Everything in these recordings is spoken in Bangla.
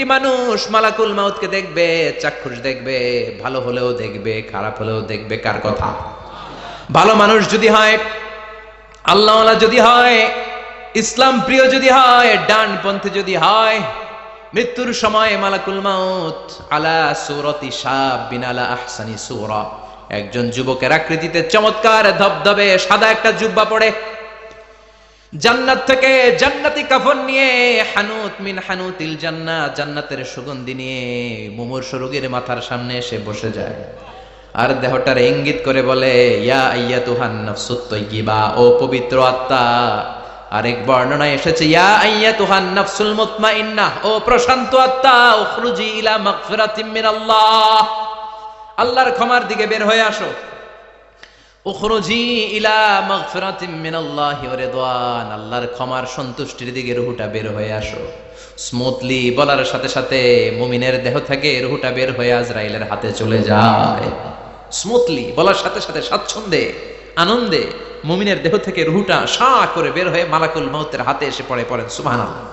তিনটি মানুষ মালাকুল মাউতকে দেখবে, চাক্ষুষ দেখবে, ভালো হলেও দেখবে, খারাপ হলেও দেখবে। কার কথা? ভালো মানুষ যদি হয়, আল্লাহওয়ালা যদি হয়, ইসলাম প্রিয় যদি হয়, ডানপন্থী যদি হয়, মৃত্যুর সময় মালাকুল মাউত আলা সূরাতি শাবিন আলা আহসানি সূরা, একজন যুবকের আকৃতিতে চমৎকার ধবধবে সাদা একটা জুব্বা পরে, জান্নাত থেকে জান্নাতি কাফন নিয়ে, হানুত মিন হানুতিল জান্নাহ, জান্নাতের সুগন্ধি নিয়ে মুমূর্ষু রোগীর মাথার সামনে এসে বসে যায় আর দেহটার ইঙ্গিত করে বলে, ইয়া আইয়াতুহান নাফসুত তাইয়্যিবা, ও পবিত্র আত্মা। আরেক বর্ণনায় এসেছে, ইয়া আইয়াতুহান নাফসুল মুতমাইন্নাহ, ও প্রশান্ত আত্মা, উখরুজি ইলা মাগফিরাতিম মিনাল্লাহ, আল্লাহর ক্ষমার দিকে বের হয়ে আসো। উখরুজি ইলা মাগফিরাতিম মিনাল্লাহি ওয়া রিদওয়ান, আল্লাহর ক্ষমার সন্তুষ্টির দিকে রূহটা বের হয়ে আসো। স্মুথলি বলার সাথে সাথে মুমিনের দেহ থেকে রূহটা বের হয়ে আজরাইলের হাতে চলে যায়। স্মুথলি বলার সাথে সাথে স্বাচ্ছন্দ্যে আনন্দে মুমিনের দেহ থেকে রূহটা সা করে বের হয়ে মালাকুল মাউতের হাতে এসে পড়ে। পড়েন সুবহানাল্লাহ।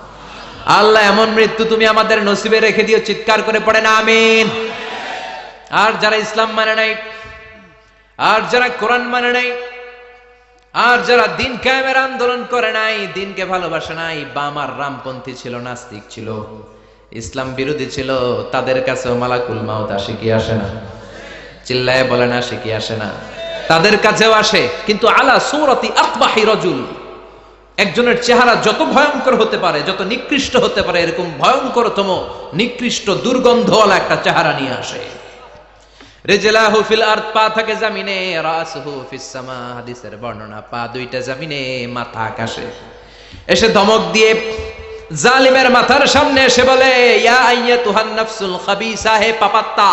আল্লাহ এমন মৃত্যু তুমি আমাদের নসিবে রেখে দিও, চিৎকার করে পড়েন আমিন। আর যারা ইসলাম মানে নাই, আর যারা কোরআন মানে নাই, আর যারা দিন কায়েমের আন্দোলন করে নাই, দিনকে ভালোবাসে নাই, বাম আর রামপন্থী ছিল, নাস্তিক ছিল, ইসলাম বিরোধী ছিল, তাদের কাছেও মালাকুল মাউত আসে কি আসে না? চিল্লায়ে বলেন আসে কি আসে না? তাদের কাছেও আসে, কিন্তু আলা সূরাতি আকবাহি রাজুল, একজনের চেহারা যত ভয়ঙ্কর হতে পারে, যত নিকৃষ্ট হতে পারে, এরকম ভয়ঙ্করতম নিকৃষ্ট দুর্গন্ধওয়ালা একটা চেহারা নিয়ে আসে। রিজলাহু ফিল আরদ, পা থাকে জমিনে, রাসুহু ফিস সামা, হাদিসের বর্ণনা, পা দুইটা জমিনে, মাথা আকাশে। এসে ধমক দিয়ে জালিমের মাথার সামনে এসে বলে, ইয়া আইয়াতুহান নাফসুল খাবিসা, হে পাপাত্তা,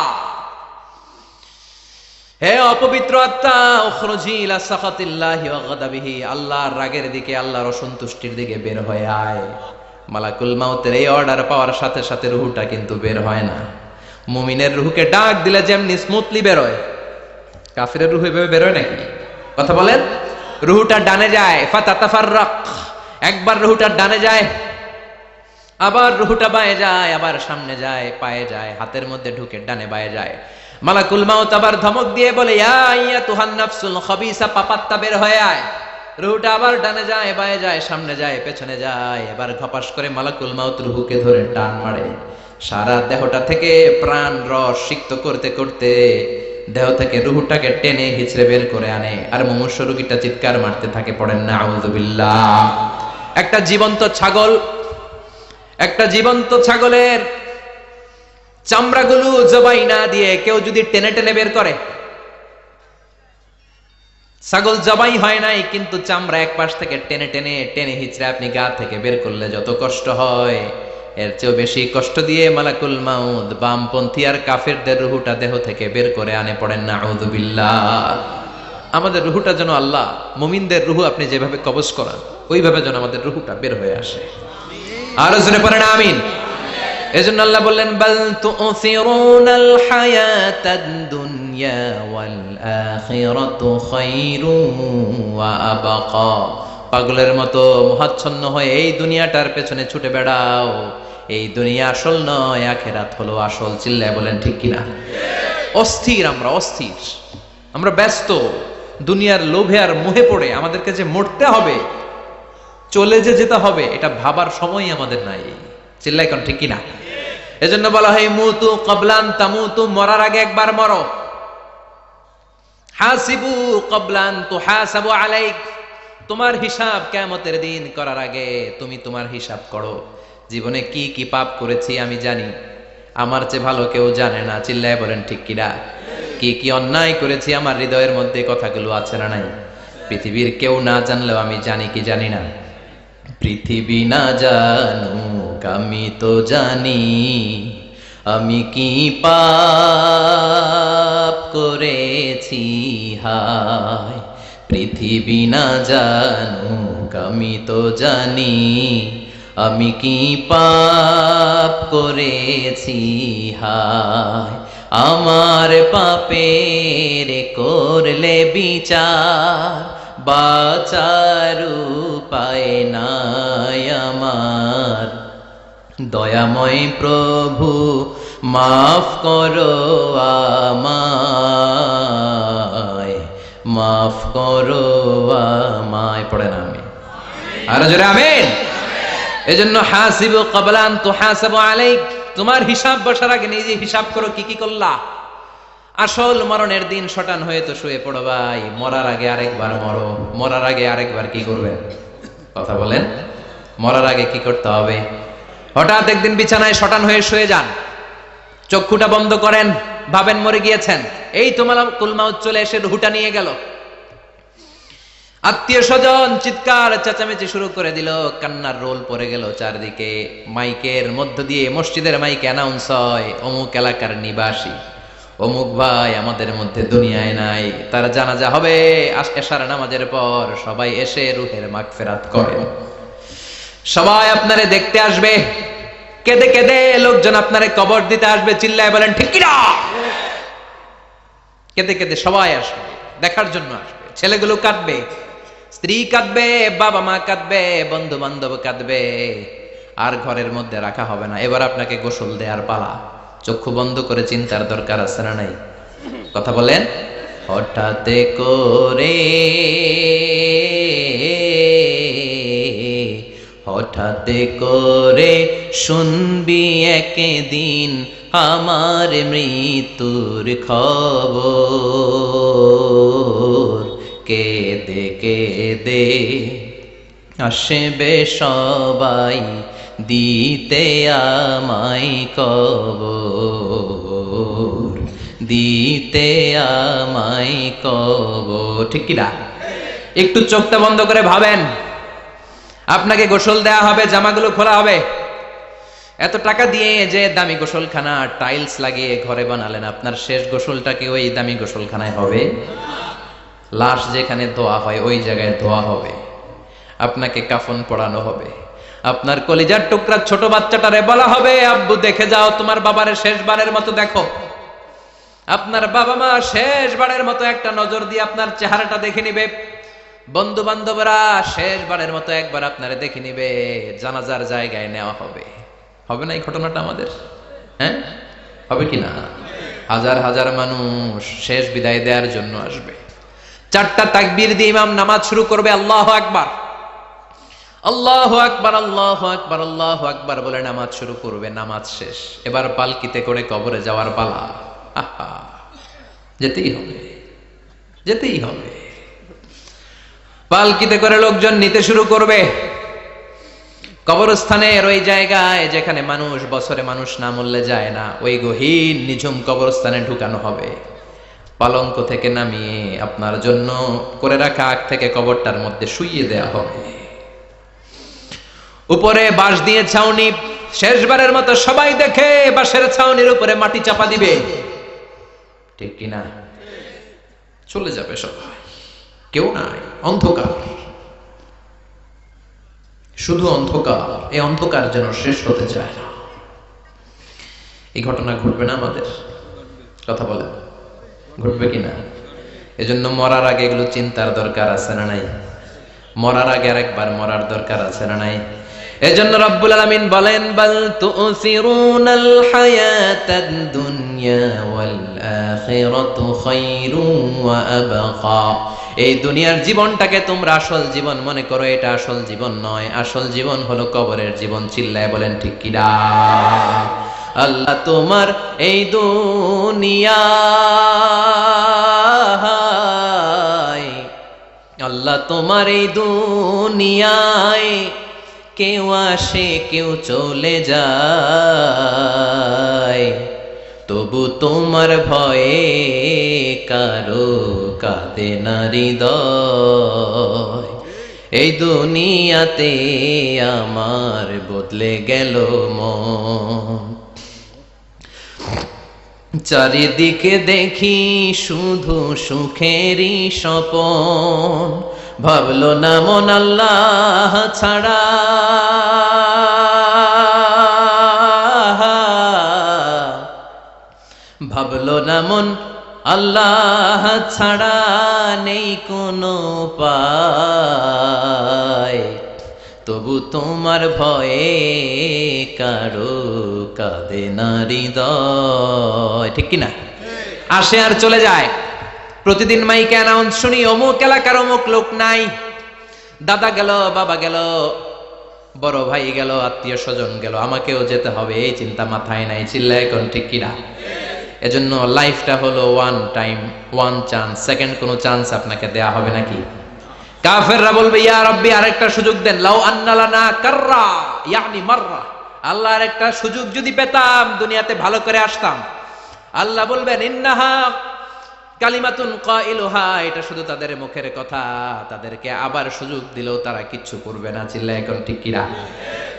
হে অপবিত্র আত্মা, উখরুজি ইলা সাখাতিল্লাহি ওয়া গাদাবিহি, আল্লাহর রাগের দিকে, আল্লাহর অসন্তুষ্টির দিকে বের হয়ে আয়। মালাকুল মাউতের এই অর্ডার পাওয়ার সাথে সাথে রূহটা কিন্তু বের হয় না। মুমিনের রূহকে ডাক দিলে যেমনি স্মুথলি বের হয়, কাফিরের রূহ এভাবে বের হয় নাকি? কথা বলেন। রূহটা ডানে যায়, ফাতাতাফাররাক, একবার রূহটা ডানে যায়, আবার রূহটা বায়ে যায়, আবার সামনে যায়, পায়ে যায়, হাতের মধ্যে ঢুকে ডানে বায়ে যায়। মালাকুল মাউত আবার ধমক দিয়ে বলে, ইয়া আইয়াতুহান নাফসুল খাবিসা, পাপাত্তা, বের হয়ে আয়। রূহটা আবার ডানে যায়, বায়ে যায়, সামনে যায়, পেছনে যায়। এবার ঘপাস করে মালাকুল মাউত রূহকে ধরে টান মারে। সারা দেহটা থেকে প্রাণ রস সিক্ত করতে করতে দেহ থেকে রূহটাকে টেনে হিচড়ে বের করে আনে। আর মুমূর্ষু রোগীটা চিৎকার মারতে থাকে, পড়েন না আউযুবিল্লাহ। একটা জীবন্ত ছাগলের চামড়াগুলো জবাই না দিয়ে কেউ যদি টেনে টেনে বের করে, ছাগল জবাই হয় নাই কিন্তু চামড়া এক পাশ থেকে টেনে টেনে টেনে হিচড়ে আপনি গা থেকে বের করলে যত কষ্ট হয়, এর চেয়েও বেশি কষ্ট দিয়ে মালাকুল মাউত বামপন্থী আর কাফেরদের রূহটা দেহ থেকে বের করে আনে। পড়েন না আউযুবিল্লাহ। আমাদের রূহটা যেন আল্লাহ, মুমিনদের রূহ আপনি যেভাবে কবজ করান, ওইভাবে যেন আমাদের রূহটা বের হয়ে আসে। আরো জোরে পড়েন আমিন। এজন্য আল্লাহ বললেন, বাল তুসিরুনাল হায়াতাদ দুনিয়া ওয়াল আখিরাতু খায়রুন ওয়া আবকা, পাগলের মতো মোহাচ্ছন্ন হয়ে এই দুনিয়াটার পেছনে ছুটে বেড়াও, এই দুনিয়া আসল নয়, আখিরাত হলো আসল। চিল্লায় বলেন ঠিক কিনা? অস্থির, আমরা ব্যস্ত দুনিয়ার লোভে আর মোহে পড়ে আমাদেরকে যে মরতে হবে, চলে যেতে হবে, এটা ভাবার সময় আমাদের নাই। চিল্লাই কোন ঠিক কিনা? এজন্য বলা হয় মুতু ক্বাবলান তামুতু, মরার আগে একবার মরো। হাসিবু ক্বাবলান তুহাসাবু আলাইক, তোমার হিসাব কিয়ামতের দিন করার আগে তুমি তোমার হিসাব করো। জীবনে কি কি পাপ করেছি আমি জানি, আমার চেয়ে ভালো কেউ জানে না। চিল্লায় বলেন ঠিক কিনা? কি কি অন্যায় করেছি আমার হৃদয়ের মধ্যে কথাগুলো আছে না নাই? পৃথিবীর কেউ না জানলেও আমি জানি কি জানি না? পৃথিবী না জানুক আমি তো জানি, আমি কি পাপ করেছি হায়। পৃথিবী না জানুক আমি তো জানি, আমি কি পাপ করেছি হায়। আমার পাপের করলে বিচার, বাঁচার উপায় নাই আমার। দয়াময় প্রভু মাফ করো আমায়, মাফ করো আমায়। পড়েন আমি আরো জোরে আমিন। এজন্য হাসিবু ক্বাবলা আন তুহাসাবু আলাইক, তোমার হিসাব বসার আগে নিজে হিসাব করো কি কি করলা। আসল মরণের দিন শটান হয়ে তো শুয়ে পড়ো ভাই, মরার আগে আরেকবার মরো। মরার আগে আরেকবার কি করবেন কথা বলেন? মরার আগে কি করতে হবে? হঠাৎ একদিন বিছানায় শটান হয়ে শুয়ে যান, চক্ষুটা বন্ধ করেন, ভাবেন মরে গিয়েছেন, এই তোমার কুলমাউত চলে এসে রুহুটা নিয়ে গেল। আত্মীয় স্বজন চিৎকার চেঁচামেচি শুরু করে দিল, কান্নার রোল পড়ে গেল চারদিকে। মাইকের মধ্য দিয়ে, মসজিদের মাইকে অ্যানাউন্স হয়, অমুক এলাকার নিবাসী অমুক ভাই আমাদের মধ্যে দুনিয়ায় নাই, তার জানাজা হবে এশার নামাজের পর। সবাই এসে রুহের মাগফিরাত করেন। সবাই আপনারে দেখতে আসবে, কেঁদে কেঁদে লোকজন আপনারে কবর দিতে আসবে। চিল্লায় বলেন ঠিক কি না? কেঁদে কেঁদে সবাই আসবে, দেখার জন্য আসবে। ছেলেগুলো কাঁদবে, স্ত্রী কাঁদবে, বাবা মা কাঁদবে, বন্ধু বান্ধব কাঁদবে, আর ঘরের মধ্যে রাখা হবে না। এবার আপনাকে গোসল দেওয়ার পালা। চক্ষু বন্ধ করে চিন্তার দরকার আছে না নাই? কথা বলেন। হঠাৎ করে, হঠাৎ করে শুনবি একদিন আমার মৃত্যুর খবর। কেঁদে কেঁদে আসবে সবাই দিতে আমায় কবর, দিতে আমায় কবর। ঠিক কি না? একটু চোখটা বন্ধ করে ভাবেন, আপনাকে গোসল দেয়া হবে, জামাগুলো খোলা হবে। এত টাকা দিয়ে যে দামি গোসলখানা টাইলস লাগিয়ে ঘরে বানালেন, আপনার শেষ গোসলটা কি ওই দামি গোসলখানায় হবে? লাশ যেখানে ধোয়া হয় ওই জায়গায় ধোয়া হবে। আপনাকে কাফন পরানো হবে। আপনার কলিজার টুকরা ছোট বাচ্চাটারে বলা হবে, আব্বু দেখে যাও, তোমার বাবারে শেষবারের মতো দেখো। আপনার বাবা মা শেষবারের মতো একটা নজর দিয়ে আপনার চেহারাটা দেখে নিবে। বন্ধু বান্ধবরা শেষবারের মতো একবার আপনারে দেখে নিবে। জানাজার জায়গায় নেওয়া হবে। হবে না এই ঘটনাটা আমাদের? হ্যাঁ, হবে কি না? হাজার হাজার মানুষ শেষ বিদায় দেওয়ার জন্য আসবে। চারটা তাকবীর দিয়ে ইমাম নামাজ শুরু করবে। আল্লাহু আকবার, আল্লাহু আকবার, আল্লাহু আকবার, আল্লাহু আকবার বলে নামাজ শুরু করবে। নামাজ শেষ। এবার পালকিতে করে কবরে যাওয়ার পালা। আহা, যেতেই হবে, যেতেই হবে। পালকিতে করে লোকজন নিতে শুরু করবে। কবরস্থানের ওই জায়গায় যেখানে মানুষ বছরে মানুষ না মরলে যায় না, ওই গহীন নিঝুম কবরস্থানে ঢুকানো হবে। পালঙ্ক থেকে নামিয়ে আপনার জন্য করে রাখা আগ থেকে কবরটার মধ্যে শুইয়ে দেয়া হবে। উপরে বাঁশ দিয়ে ছাউনি, শেষবারের মতো সবাই দেখে বাঁশের ছাউনির উপরে মাটি চাপা দিবে। ঠিক কিনা? চলে যাবে সবাই, কেউ নাই, অন্ধকার, শুধু অন্ধকার। এই অন্ধকার যেন শেষ হতে চায় না। এই ঘটনা ঘটবে না আমাদের? কথা বলেন, ঘটবে কিনা? এজন্য মরার আগে এগুলো চিন্তার দরকার আছে না নাই? মরার আগে আরেকবার মরার দরকার আছে না নাই? এজন্য রব্বুল আলামিন বলেন, বাল তুসিরুনাল হায়াতাদ দুনিয়া ওয়াল আখিরাতু খায়রুন ওয়া আবকা। এই দুনিয়ার জীবনটাকে তোমরা আসল জীবন মনে করো, এটা আসল জীবন নয়। আসল জীবন হলো কবরের জীবন। চিল্লায় বলেন ঠিক কি না? আল্লাহ তোমার এই দুনিয়া, আল্লাহ তোমার এই দুনিয়ায় কেউ আসে কেউ চলে যায়, তবু তোমার ভয়ে কারো কাঁদে না হৃদয়। এই দুনিয়াতে আমার বদলে গেল মন। চারিদিকে দেখি শুধু সুখেরই স্বপন, ভাবলো না মন আল্লাহ ছাড়া, ভাবলো না মন আল্লাহ ছাড়া নেই কোনো উপায়। তবু তোমার ভয়ে কারো কাঁদে না হৃদয়, ঠিক কিনা? আসে আর চলে যায়। প্রতিদিন মাইকে অ্যানাউন্স শুনি, অমুক এলাকার অমুক লোক নাই, দাদা গেল, বাবা গেল, বড় ভাই গেল, আত্মীয় স্বজন গেল, আমাকেও যেতে হবে, এই চিন্তা মাথায় নাই। চিল্লায় এখন, ঠিক কিনা? এজন্য লাইফটা হলো one time, one chance, second কোনো চান্স আপনাকে দেয়া হবে নাকি? কাফেররা বলবে, ইয়া রাব্বি, আরেকটা সুযোগ দেন, লাউ আন্না লানা কাররা ইয়ানি মাররা, আল্লাহ আরেকটা সুযোগ যদি পেতাম দুনিয়াতে ভালো করে আসতাম। আল্লাহ বলবেন, ইন্নাহা কালিমাতুন কাইলুহা, এটা শুধু তাদের মুখের কথা, তাদেরকে আবার সুযোগ দিলেও তারা কিচ্ছু করবে না। চিল্লায় এখন, ঠিক কিনা?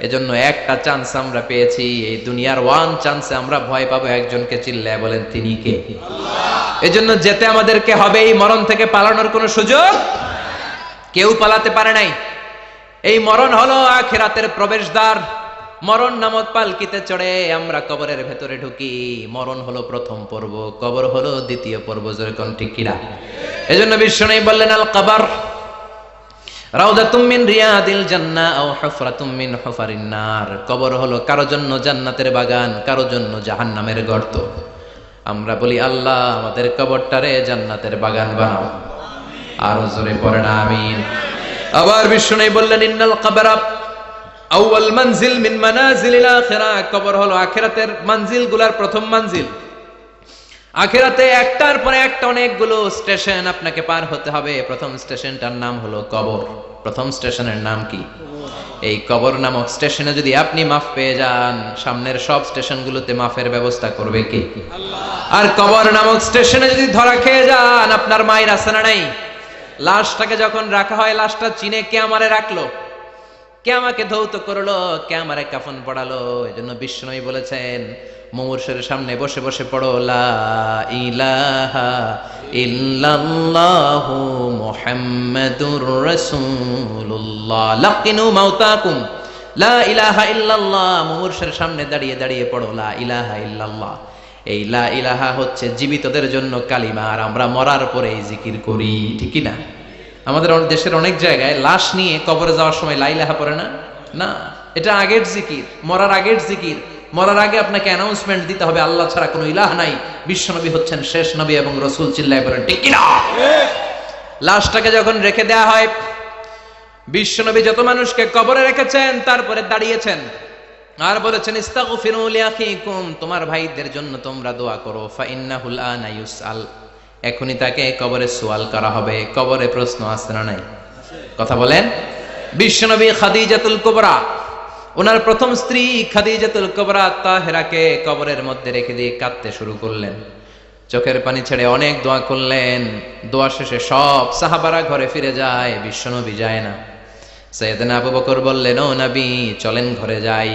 এজন্য একটা চান্স আমরা পেয়েছি, এই দুনিয়ার ওয়ান চান্সে আমরা ভয় পাবো একজনকে। চিল্লায় বলেন, তিনি কে? আল্লাহ। এজন্য যেতে আমাদেরকে হবে, এই মরণ থেকে পালানোর কোনো সুযোগ কেউ পালাতে পারে নাই। এই মরণ হলো আখিরাতের প্রবেশদ্বার। মরণ নামক পালকিতে চড়ে আমরা কবরের ভেতরে ঢুকি। মরণ হলো প্রথম পর্ব, কবর হলো দ্বিতীয় পর্ব। যেরকম, ঠিক কিনা? এজন্য বিশ্বনবী বললেন, আল কবর রাউদাতুম মিন রিয়াদিল জান্নাহ আও হুফরাতুম মিন হুফারিন নার। কবর হলো কারো জন্য জান্নাতের বাগান, কারো জন্য জাহান্নামের গর্ত। আমরা বলি, আল্লাহ আমাদের কবরটারে জান্নাতের বাগান বানাও। আরো জোরে পড়েন আমিন। আবার বিশ্বনবী বললেন, ইন্নাল কবরা আউয়াল মানজিল মিন মানাজিলিল আখিরাহ। কবর হলো আখিরাতের মানজিলগুলোর প্রথম মানজিল। আখিরাতে একটার পরে একটা অনেকগুলো স্টেশন আপনাকে পার হতে হবে। প্রথম স্টেশনটার নাম হলো কবর। প্রথম স্টেশনের নাম কি? এই কবর নামক স্টেশনে যদি আপনি মাফ পেয়ে যান, সামনের সব স্টেশনগুলোতে মাফের ব্যবস্থা করবে কে? আল্লাহ। আর কবর নামক স্টেশনে যদি ধরা খেয়ে যান, আপনার মায়ের আছে না নাই? লাশটাকে যখন রাখা হয়, লাশটা চিনে কে আমারে রাখলো, কে আমাকে ধৌত করলো, কে আমারে কাফন পড়ালো। এজন্য বিশ্বনবী বলেছেন, মুমূর্ষের সামনে বসে বসে পড়ো, লা ইলাহা ইল্লাল্লাহু মুহাম্মাদুর রাসূলুল্লাহ। লাকিনু মাউতাকুম, লা ইলাহা ইল্লাল্লাহ। মুমূর্ষের সামনে দাঁড়িয়ে দাঁড়িয়ে পড়ো, লা ইলাহা ইল্লাল্লাহ। এই লা ইলাহা হচ্ছে জীবিতদের জন্য কালিমা, আর আমরা মরার পরে এই জিকির করি, ঠিক না? আমাদের দেশের অনেক জায়গায় লাশ নিয়ে কবরে যাওয়ার সময় লা ইলাহা পড়ে না। না, এটা আগের জিকির, মরার আগের জিকির। মরার আগে আপনাকে অ্যানাউন্সমেন্ট দিতে হবে, আল্লাহ ছাড়া কোনো ইলাহ নাই, বিশ্বনবী হচ্ছেন শেষ নবী এবং রাসূল। চিল্লায় বলেন, ঠিক কি না? লাশটাকে যখন রেখে দেয়া হয়, বিশ্বনবী যত মানুষকে কবরে রেখেছেন তারপরে দাঁড়িয়েছেন আর বলেছেন, ইস্তাগফিরু লিআখিকুম, তোমার ভাইদের জন্য তোমরা দোয়া করো। ফাইন্নাহুল আনা ইউসআল, এখনই তাকে কবরে সওয়াল করা হবে। কবরে প্রশ্ন আছে না নাই? কথা বলেন। বিশ্বনবী খাদিজাতুল কুবরা, ওনার প্রথম স্ত্রী খাদিজাতুল কুবরা তাহেরাকে কবরের মধ্যে রেখে দিয়ে কাঁদতে শুরু করলেন। চোখের পানি ছেড়ে অনেক দোয়া করলেন। দোয়া শেষে সব সাহাবারা ঘরে ফিরে যায়, বিশ্বনবী যায় না। সাইয়েদনা আবু বকর বললেন, ও নবী চলেন ঘরে যাই।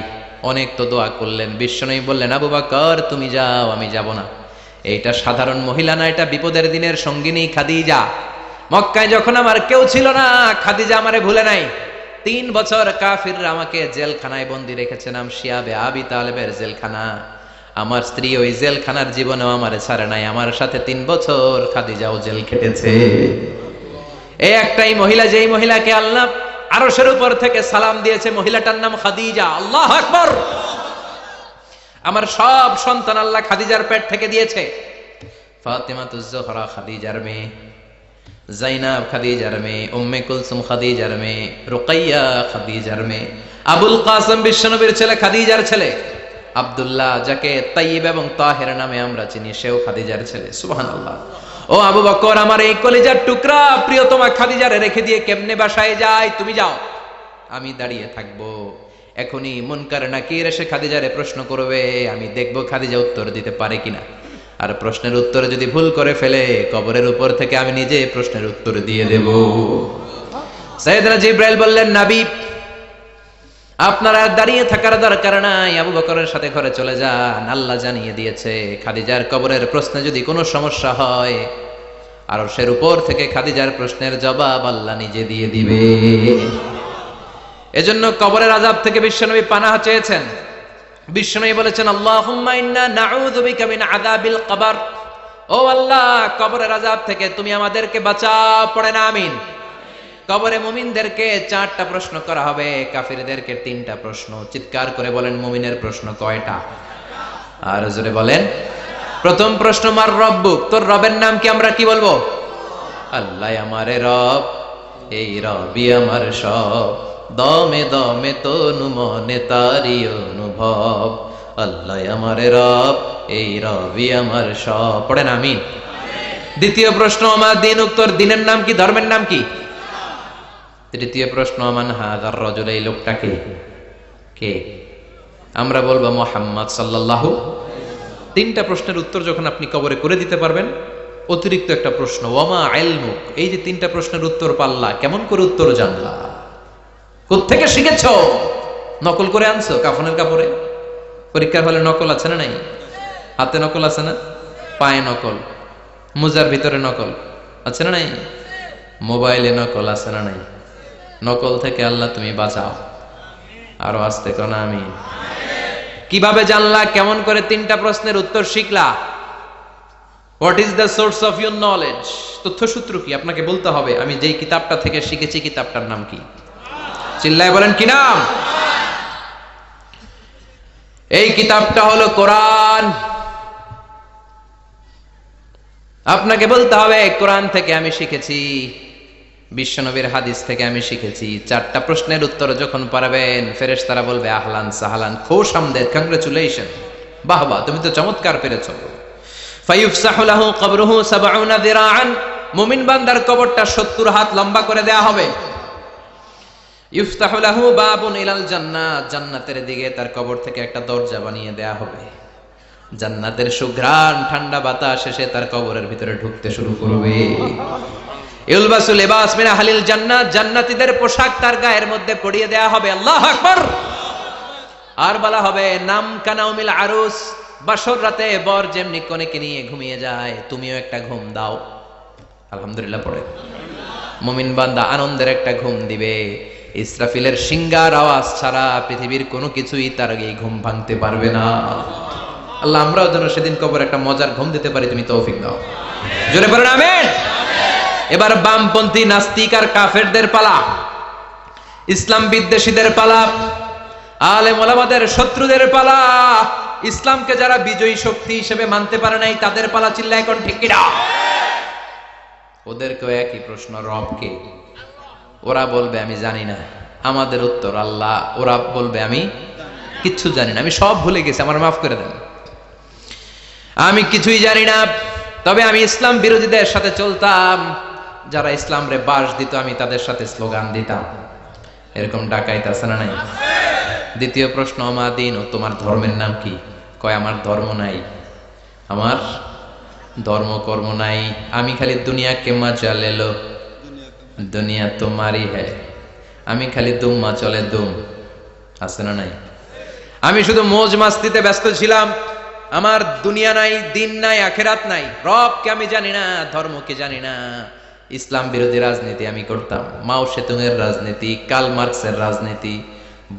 অনেক তো দোয়া করলেন। বিশ্বনবী বললেন, আবু বকর তুমি যাও, আমি যাব না। এইটা সাধারণ মহিলা না, এটা বিপদের দিনের সঙ্গিনী খাদিজা। মক্কায় যখন আমার কেউ ছিল না, খাদিজা আমারে ভুলে নাই। 3 বছর কাফিররা আমাকে জেলখানায় বন্দি রেখেছে, নাম শিয়াবে আবি তালেবের জেলখানা। আমার স্ত্রী ওই জেলখানার জীবনেও আমারে ছাড়ে নাই। আমার সাথে 3 বছর খাদিজাও জেল খেটেছে। এই একটাই মহিলা, যেই মহিলাকে আল্লাহ আরশের উপর থেকে সালাম দিয়েছে, মহিলাটার নাম খাদিজা। আল্লাহু আকবার। আমার সব সন্তান আল্লাহ খাদিজার পেট থেকে দিয়েছে। ফাতিমাতুজ জোহরা খাদিজার মেয়ে, জাইনাব খাদিজার মেয়ে, উম্মে কুলসুম খাদিজার মেয়ে, রুকাইয়া খাদিজার মেয়ে, আবুল কাসেম বিশ্বনবীর ছেলে খাদিজার ছেলে, আব্দুল্লাহ যাকে তাইয়্যিব এবং তাহের নামে আমরা চিনি, সেও খাদিজার ছেলে। সুবহানাল্লাহ। ও আবু বকর, আমার এই কলিজার টুকরা প্রিয়তমা খাদিজারে রেখে দিয়ে কেমনে বাসায় যায়? তুমি যাও, আমি দাঁড়িয়ে থাকবো। এখনই মুনকার নাকির এসে খাদিজারে প্রশ্ন করবে, আমি দেখবো খাদিজা উত্তর দিতে পারে কিনা। আর প্রশ্নের উত্তরে যদি ভুল করে ফেলে, কবরের উপর থেকে আমি নিজে প্রশ্নের উত্তর দিয়ে দেব। সাইয়েদনা জিবরাইল বললেন, নবী আপনারা দাঁড়িয়ে থাকার দরকার নাই, আবু বকরের সাথে ঘরে চলে যান। আল্লাহ জানিয়ে দিয়েছে, খাদিজার কবরের প্রশ্নে যদি কোনো সমস্যা হয়, আরশের উপর থেকে খাদিজার প্রশ্নের জবাব আল্লাহ নিজে দিয়ে দিবে। এজন্য কবরের আযাব থেকে বিশ্বনবী পানাহ চেয়েছেন। বিশ্বনবী বলেছেন, আল্লাহুম্মা ইন্না নাউযু বিকা মিন আযাবিল কবর। ও আল্লাহ, কবরের আযাব থেকে তুমি আমাদেরকে বাঁচাও। পড়েন আমিন। কবরে মুমিনদেরকে 4টা প্রশ্ন করা হবে, কাফিরদেরকে 3টা প্রশ্ন। চিৎকার করে বলেন মুমিনের প্রশ্ন কয়টা? আর জোরে বলেন। প্রথম প্রশ্ন, মার রব্বুক, তোর রবের নাম কি? আমরা কি বলবো? আল্লাহ আমারে রব, এই রবি আমার সব, দমে দমে তনু মনে তারি অনুভব। আল্লাহ আমারে রব, এই রবি আমার সব। পড়েন আমিন। দ্বিতীয় প্রশ্ন, আমার দিন, উত্তর দিনের নাম কি? ধর্মের নাম কি? তৃতীয় প্রশ্ন, আমান হাযার রাজুল, এই লোকটাকে কে? আমরা বলবো মুহাম্মদ সাল্লাল্লাহু। 3টা প্রশ্নের উত্তর যখন আপনি কবরে করে দিতে পারবেন, অতিরিক্ত একটা প্রশ্ন, ওয়ামা ইলমুক, এই যে 3টা প্রশ্নের উত্তর পাল্লা, কেমন করে উত্তর জানলা? কোত্থেকে শিখেছো? নকল করে আনছো কাফনের কাপড়ে? পরীক্ষার হলে নকল আছে না নাই? হাতে নকল আছে না? পায়ে নকল, মোজার ভিতরে নকল আছে না নাই? মোবাইলে নকল আছে না নাই? নকল থেকে আল্লাহ তুমি বাঁচাও। আরো আসতে কোন আমি। কিভাবে জানলা? কেমন করে 3টা প্রশ্নের উত্তর শিখলা? What is the source of your knowledge? তথ্যসূত্র কি? আপনাকে বলতে হবে আমি যেই কিতাবটা থেকে শিখেছি কিতাবটার নাম কি? চিল্লায় বলেন কি নাম? এই কিতাবটা হলো কোরআন। আপনাকে বলতে হবে কোরআন থেকে আমি শিখেছি, বিশ্বনবীর হাদিস থেকে আমি শিখেছি। 4টা প্রশ্নের উত্তর যখন পারবেন, ফেরেশতারা বলবে আহলান সাহলান, খুশ আমদেদ, কংগ্রাচুলেশন, বাহ বাহ, তুমি তো চমৎকার পেরেছো। ফায়ুফসাহু লাহু কবরুহু 70 দিরাআন, মুমিন বান্দার কবরটা 70 হাত লম্বা করে দেয়া হবে। ইফতাহু লাহু বাবুন ইলাল জান্নাহ, জান্নাতের দিকে তার কবর থেকে একটা দরজা বানিয়ে দেয়া হবে। জান্নাতের সুঘ্রাণ ঠান্ডা বাতাস এসে তার কবরের ভিতরে ঢুকতে শুরু করবে। ইলবাসু লিবাস মিন আহলিল জান্নাত, জান্নাতীদের পোশাক তার গায়ের মধ্যে পরিয়ে দেয়া হবে। আল্লাহু আকবার। আর বলা হবে নাম কানাউমিল আরুস, বাসর রাতে বর যেমনি কনেকে নিয়ে ঘুমিয়ে যায়, তুমিও একটা ঘুম দাও। আলহামদুলিল্লাহ পড়ে মুমিন বান্দা আনন্দের একটা ঘুম দিবে। ইসরাফিলের সিংগার আওয়াজ ছাড়া পৃথিবীর কোনো কিছুই তার এই ঘুম ভাঙতে পারবে না। আল্লাহ আমরাও যেন সেদিন কবর একটা মজার ঘুম দিতে পারি, তুমি তৌফিক দাও। জোরে পড়েন আমিন। এবার বামপন্থী নাস্তিক আর কাফেরদের পালা, ইসলাম বিদ্বেষীদের পালা, আলেম ওলামাদের শত্রুদের পালা, ইসলামকে যারা বিজয়ী শক্তি হিসেবে মানতে পারে নাই তাদের পালা। চিল্লা এখন ঠিক কিনা? ওদেরকেও একই প্রশ্ন, রব কে? ওরা বলবে আমি জানি না। আমাদের উত্তর আল্লাহ। ওরা বলবে আমি কিচ্ছু জানি না, আমি সব ভুলে গেছি, আমার মাফ করে দেন, আমি কিছুই জানি না। তবে আমি ইসলাম বিরোধীদের সাথে চলতাম, যারা ইসলাম রে বাস দিত আমি তাদের সাথে স্লোগান দিতাম। এরকম ডাকাইত আছে না নাই? দ্বিতীয় প্রশ্ন, আমার দিন, ও তোমার ধর্মের নাম কি? কয় আমার ধর্ম নাই, আমার ধর্ম কর্ম নাই, আমি খালি দুনিয়া কে মজা লেলো, দুনিয়া তোমারই হ্যায়, আমি খালি দুম্মা চলে দুম, আছে না নাই? আমি শুধু মৌজ মাস্তিতে ব্যস্ত ছিলাম, আমার দুনিয়া নাই, দিন নাই, আখেরাত নাই, রবকে আমি জানি না, ধর্মকে জানি না। ইসলাম বিরোধী রাজনীতি আমি করতাম, মাও সেতুংয়ের রাজনীতি, কার্ল মার্কসের রাজনীতি,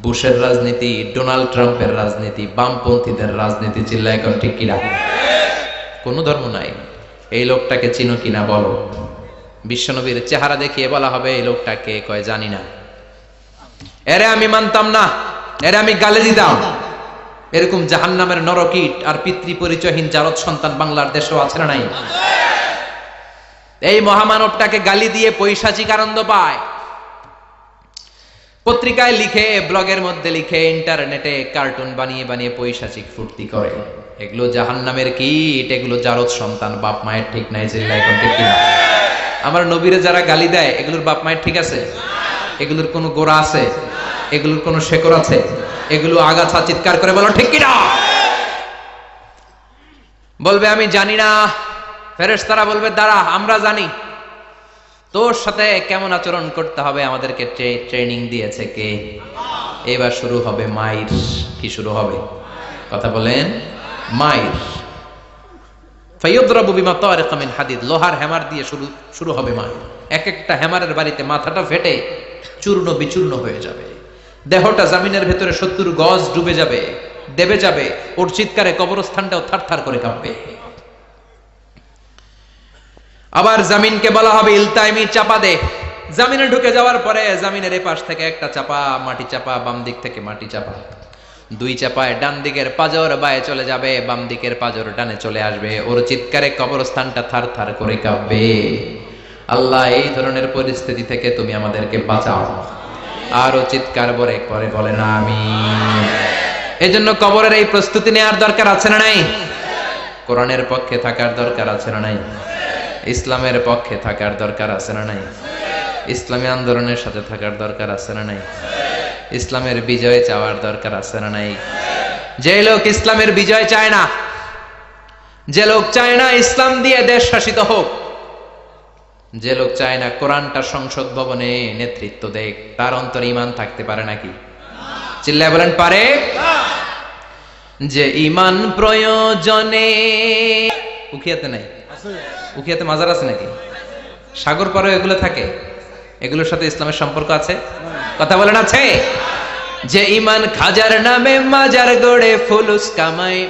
বুশের রাজনীতি, ডোনাল্ড ট্রাম্পের রাজনীতি, বামপন্থীদের রাজনীতি। চিল্লা এখন ঠিক কিনা? কোনো ধর্ম নাই। এই লোকটাকে চিনো কিনা বলো? বিশ্বনবীর চেহারা দেখিয়ে বলা হবে এই লোকটাকে, কয় জানি না। এরে আমি মানতাম না, এরে আমি গালে দিতাম। এরকম জাহান্নামের নরকীট আর পিতৃ পরিচয়হীন জারদ সন্তান বাংলার দেশেও আছে না নাই? এই মহামানবটাকে গালি দিয়ে পৈশাচিক আনন্দ পায়। পত্রিকায় লিখে, ব্লগের মধ্যে লিখে, ইন্টারনেটে কার্টুন বানিয়ে বানিয়ে পৈশাচিক ফুর্তি করে। এগুলো জাহান্নামের কীট, এগুলো জারদ সন্তান, বাপ মায়ের ঠিক নাই। চিল্লা এখন ঠিক কিনা? আমার নবীরে যারা গালি দেয় এগুলোর বাপ মায়ের ঠিক আছে? এগুলোর কোনো গোড়া আছে? এগুলোর কোনো শেকড় আছে? এগুলো আগাছা। চিৎকার করে বলো ঠিক কিনা? বলবে আমি জানি না। ফেরেশতারা বলবে দাঁড়া, আমরা জানি। তোর সাথে কেমন আচরণ করতে হবে আমাদেরকে ট্রেনিং দিয়েছে কে? এবার শুরু হবে মাইর। কি শুরু হবে? কথা বলেন। মাইর। ফায়ুদরাবু বিমা তারিকা মিন হাদিদ, লোহার হ্যামার দিয়ে শুরু হবে মাইর। এক একটা হ্যামারের বাড়িতে মাথাটা ফেটে চূর্ণ বিচূর্ণ হয়ে যাবে, দেহটা জমিনের ভেতরে 70 গজ ডুবে যাবে, দেবে যাবে। ওর চিৎকারে কবরস্থানটাও থারথার করে কাঁপবে। আবার জমিনকে বলা হবে ইলতাইমি, চাপা দে। জামিনে ঢুকে যাওয়ার পরে জামিনের এপাশ থেকে একটা চাপা মাটি চাপা, বাম দিক থেকে মাটি চাপা, দুই চাপায় ডান দিকের পাজর বায়ে চলে যাবে, বাম দিকের পাজর ডানে চলে আসবে। ওর চিৎকারে কবরস্থানটা থার থার করে কাঁপবে। আল্লাহ, এই ধরনের পরিস্থিতি থেকে তুমি আমাদেরকে বাঁচাও। আরো চিৎকার করে বলেন আমিন। এজন্য কবরের এই প্রস্তুতি নেওয়ার দরকার আছে না নাই? কোরআনের পক্ষে থাকার দরকার আছে না নাই? ইসলামের পক্ষে থাকার দরকার আছে না নাই? ইসলামী আন্দোলনের সাথে থাকার দরকার আছে না নাই? ইসলামের বিজয় চাওয়ার দরকার আছে না নাই? যে লোক ইসলামের বিজয় চায় না, যে লোক চায় না ইসলাম দিয়ে দেশ শাসিত হোক, যে লোক চায় না কোরআনটা সংসদ ভবনে নেতৃত্ব দেখ, তার অন্তরে ঈমান থাকতে পারে নাকি? চিল্লায় বলেন পারে? যে ঈমান প্রয়োজনে উখিয়াতে নাই, উখিয়াতে মাজার আছে নাকি? সাগর পারে এগুলো থাকে, এগুলোর সাথে ইসলামের সম্পর্ক আছে? কথা বলেন আছে? যে ঈমান খাজার নামে মাজার গড়ে ফুলুস কামায়,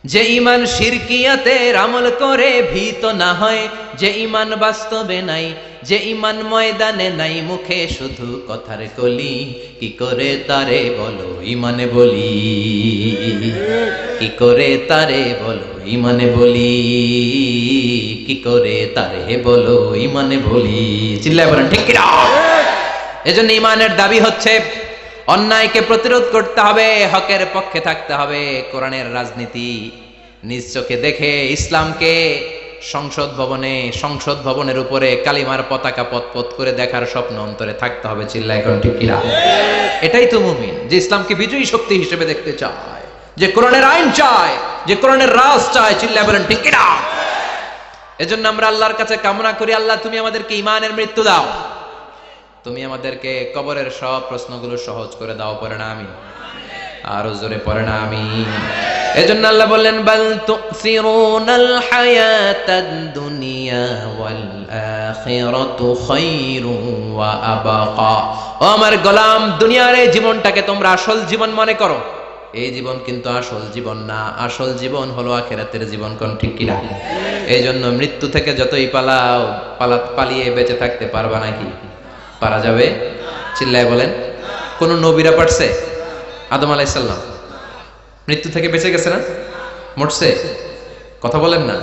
যে ঈমান শিরকিয়াতের আমল করে ভীত না হয়, যে ঈমান বাস্তবে নাই, যে ঈমান ময়দানে নাই, মুখে শুধু কথার কলি, কি করে তারে বলো ঈমানে বলি, কি করে তারে বলো ঈমানে বলি, কি করে তারে বলো ঈমানে বলি। চিল্লায় বলেন ঠিক কিনা? এজন্য ঈমানের দাবি হচ্ছে অন্যায়কে প্রতিরোধ করতে হবে, হকের পক্ষে থাকতে হবে। কোরআনের রাজনীতি নিজ চোখে দেখে ইসলামকে সংসদ ভবনের উপরে কালিমার পতাকা পতপত করে দেখার স্বপ্ন অন্তরে থাকতে হবে। চিল্লায় কোন ঠিক কিনা? এটাই তো মুমিন, যে ইসলামকে বিজয়ী শক্তি হিসেবে দেখতে চায়, যে কোরআনের আইন চায়, যে কোরআনের রাজ চায়। চিল্লায় বলেন ঠিক কিনা? এজন্য আমরা আল্লাহর কাছে কামনা করি, আল্লাহ তুমি আমাদেরকে ঈমানের মৃত্যু দাও, তুমি আমাদেরকে কবরের সব প্রশ্নগুলো সহজ করে দাও। পড়ে না আমিন? আরো জোরে পড়ে না আমিন? এজন্য আল্লাহ বললেন বাল তুসিরুনাল হায়াতাদ দুনিয়া ওয়াল আখিরাতু খায়রুন ওয়া আবাকা। ও আমার গোলাম, দুনিয়ার এই জীবনটাকে তোমরা আসল জীবন মনে করো, এই জীবন কিন্তু আসল জীবন না। আসল জীবন হলো আখিরাতের জীবন। কোন ঠিক কিনা? এই জন্য মৃত্যু থেকে যতই পালাও, পালিয়ে বেঁচে থাকতে পারবা নাকি? পারা যাবে? চিল্লায় বলেন। কোন নবীরা পারছে? আদম আলাইহিস সালাম মৃত্যু থেকে বেঁচে গেছে না? মরছে? কথা বলেন না।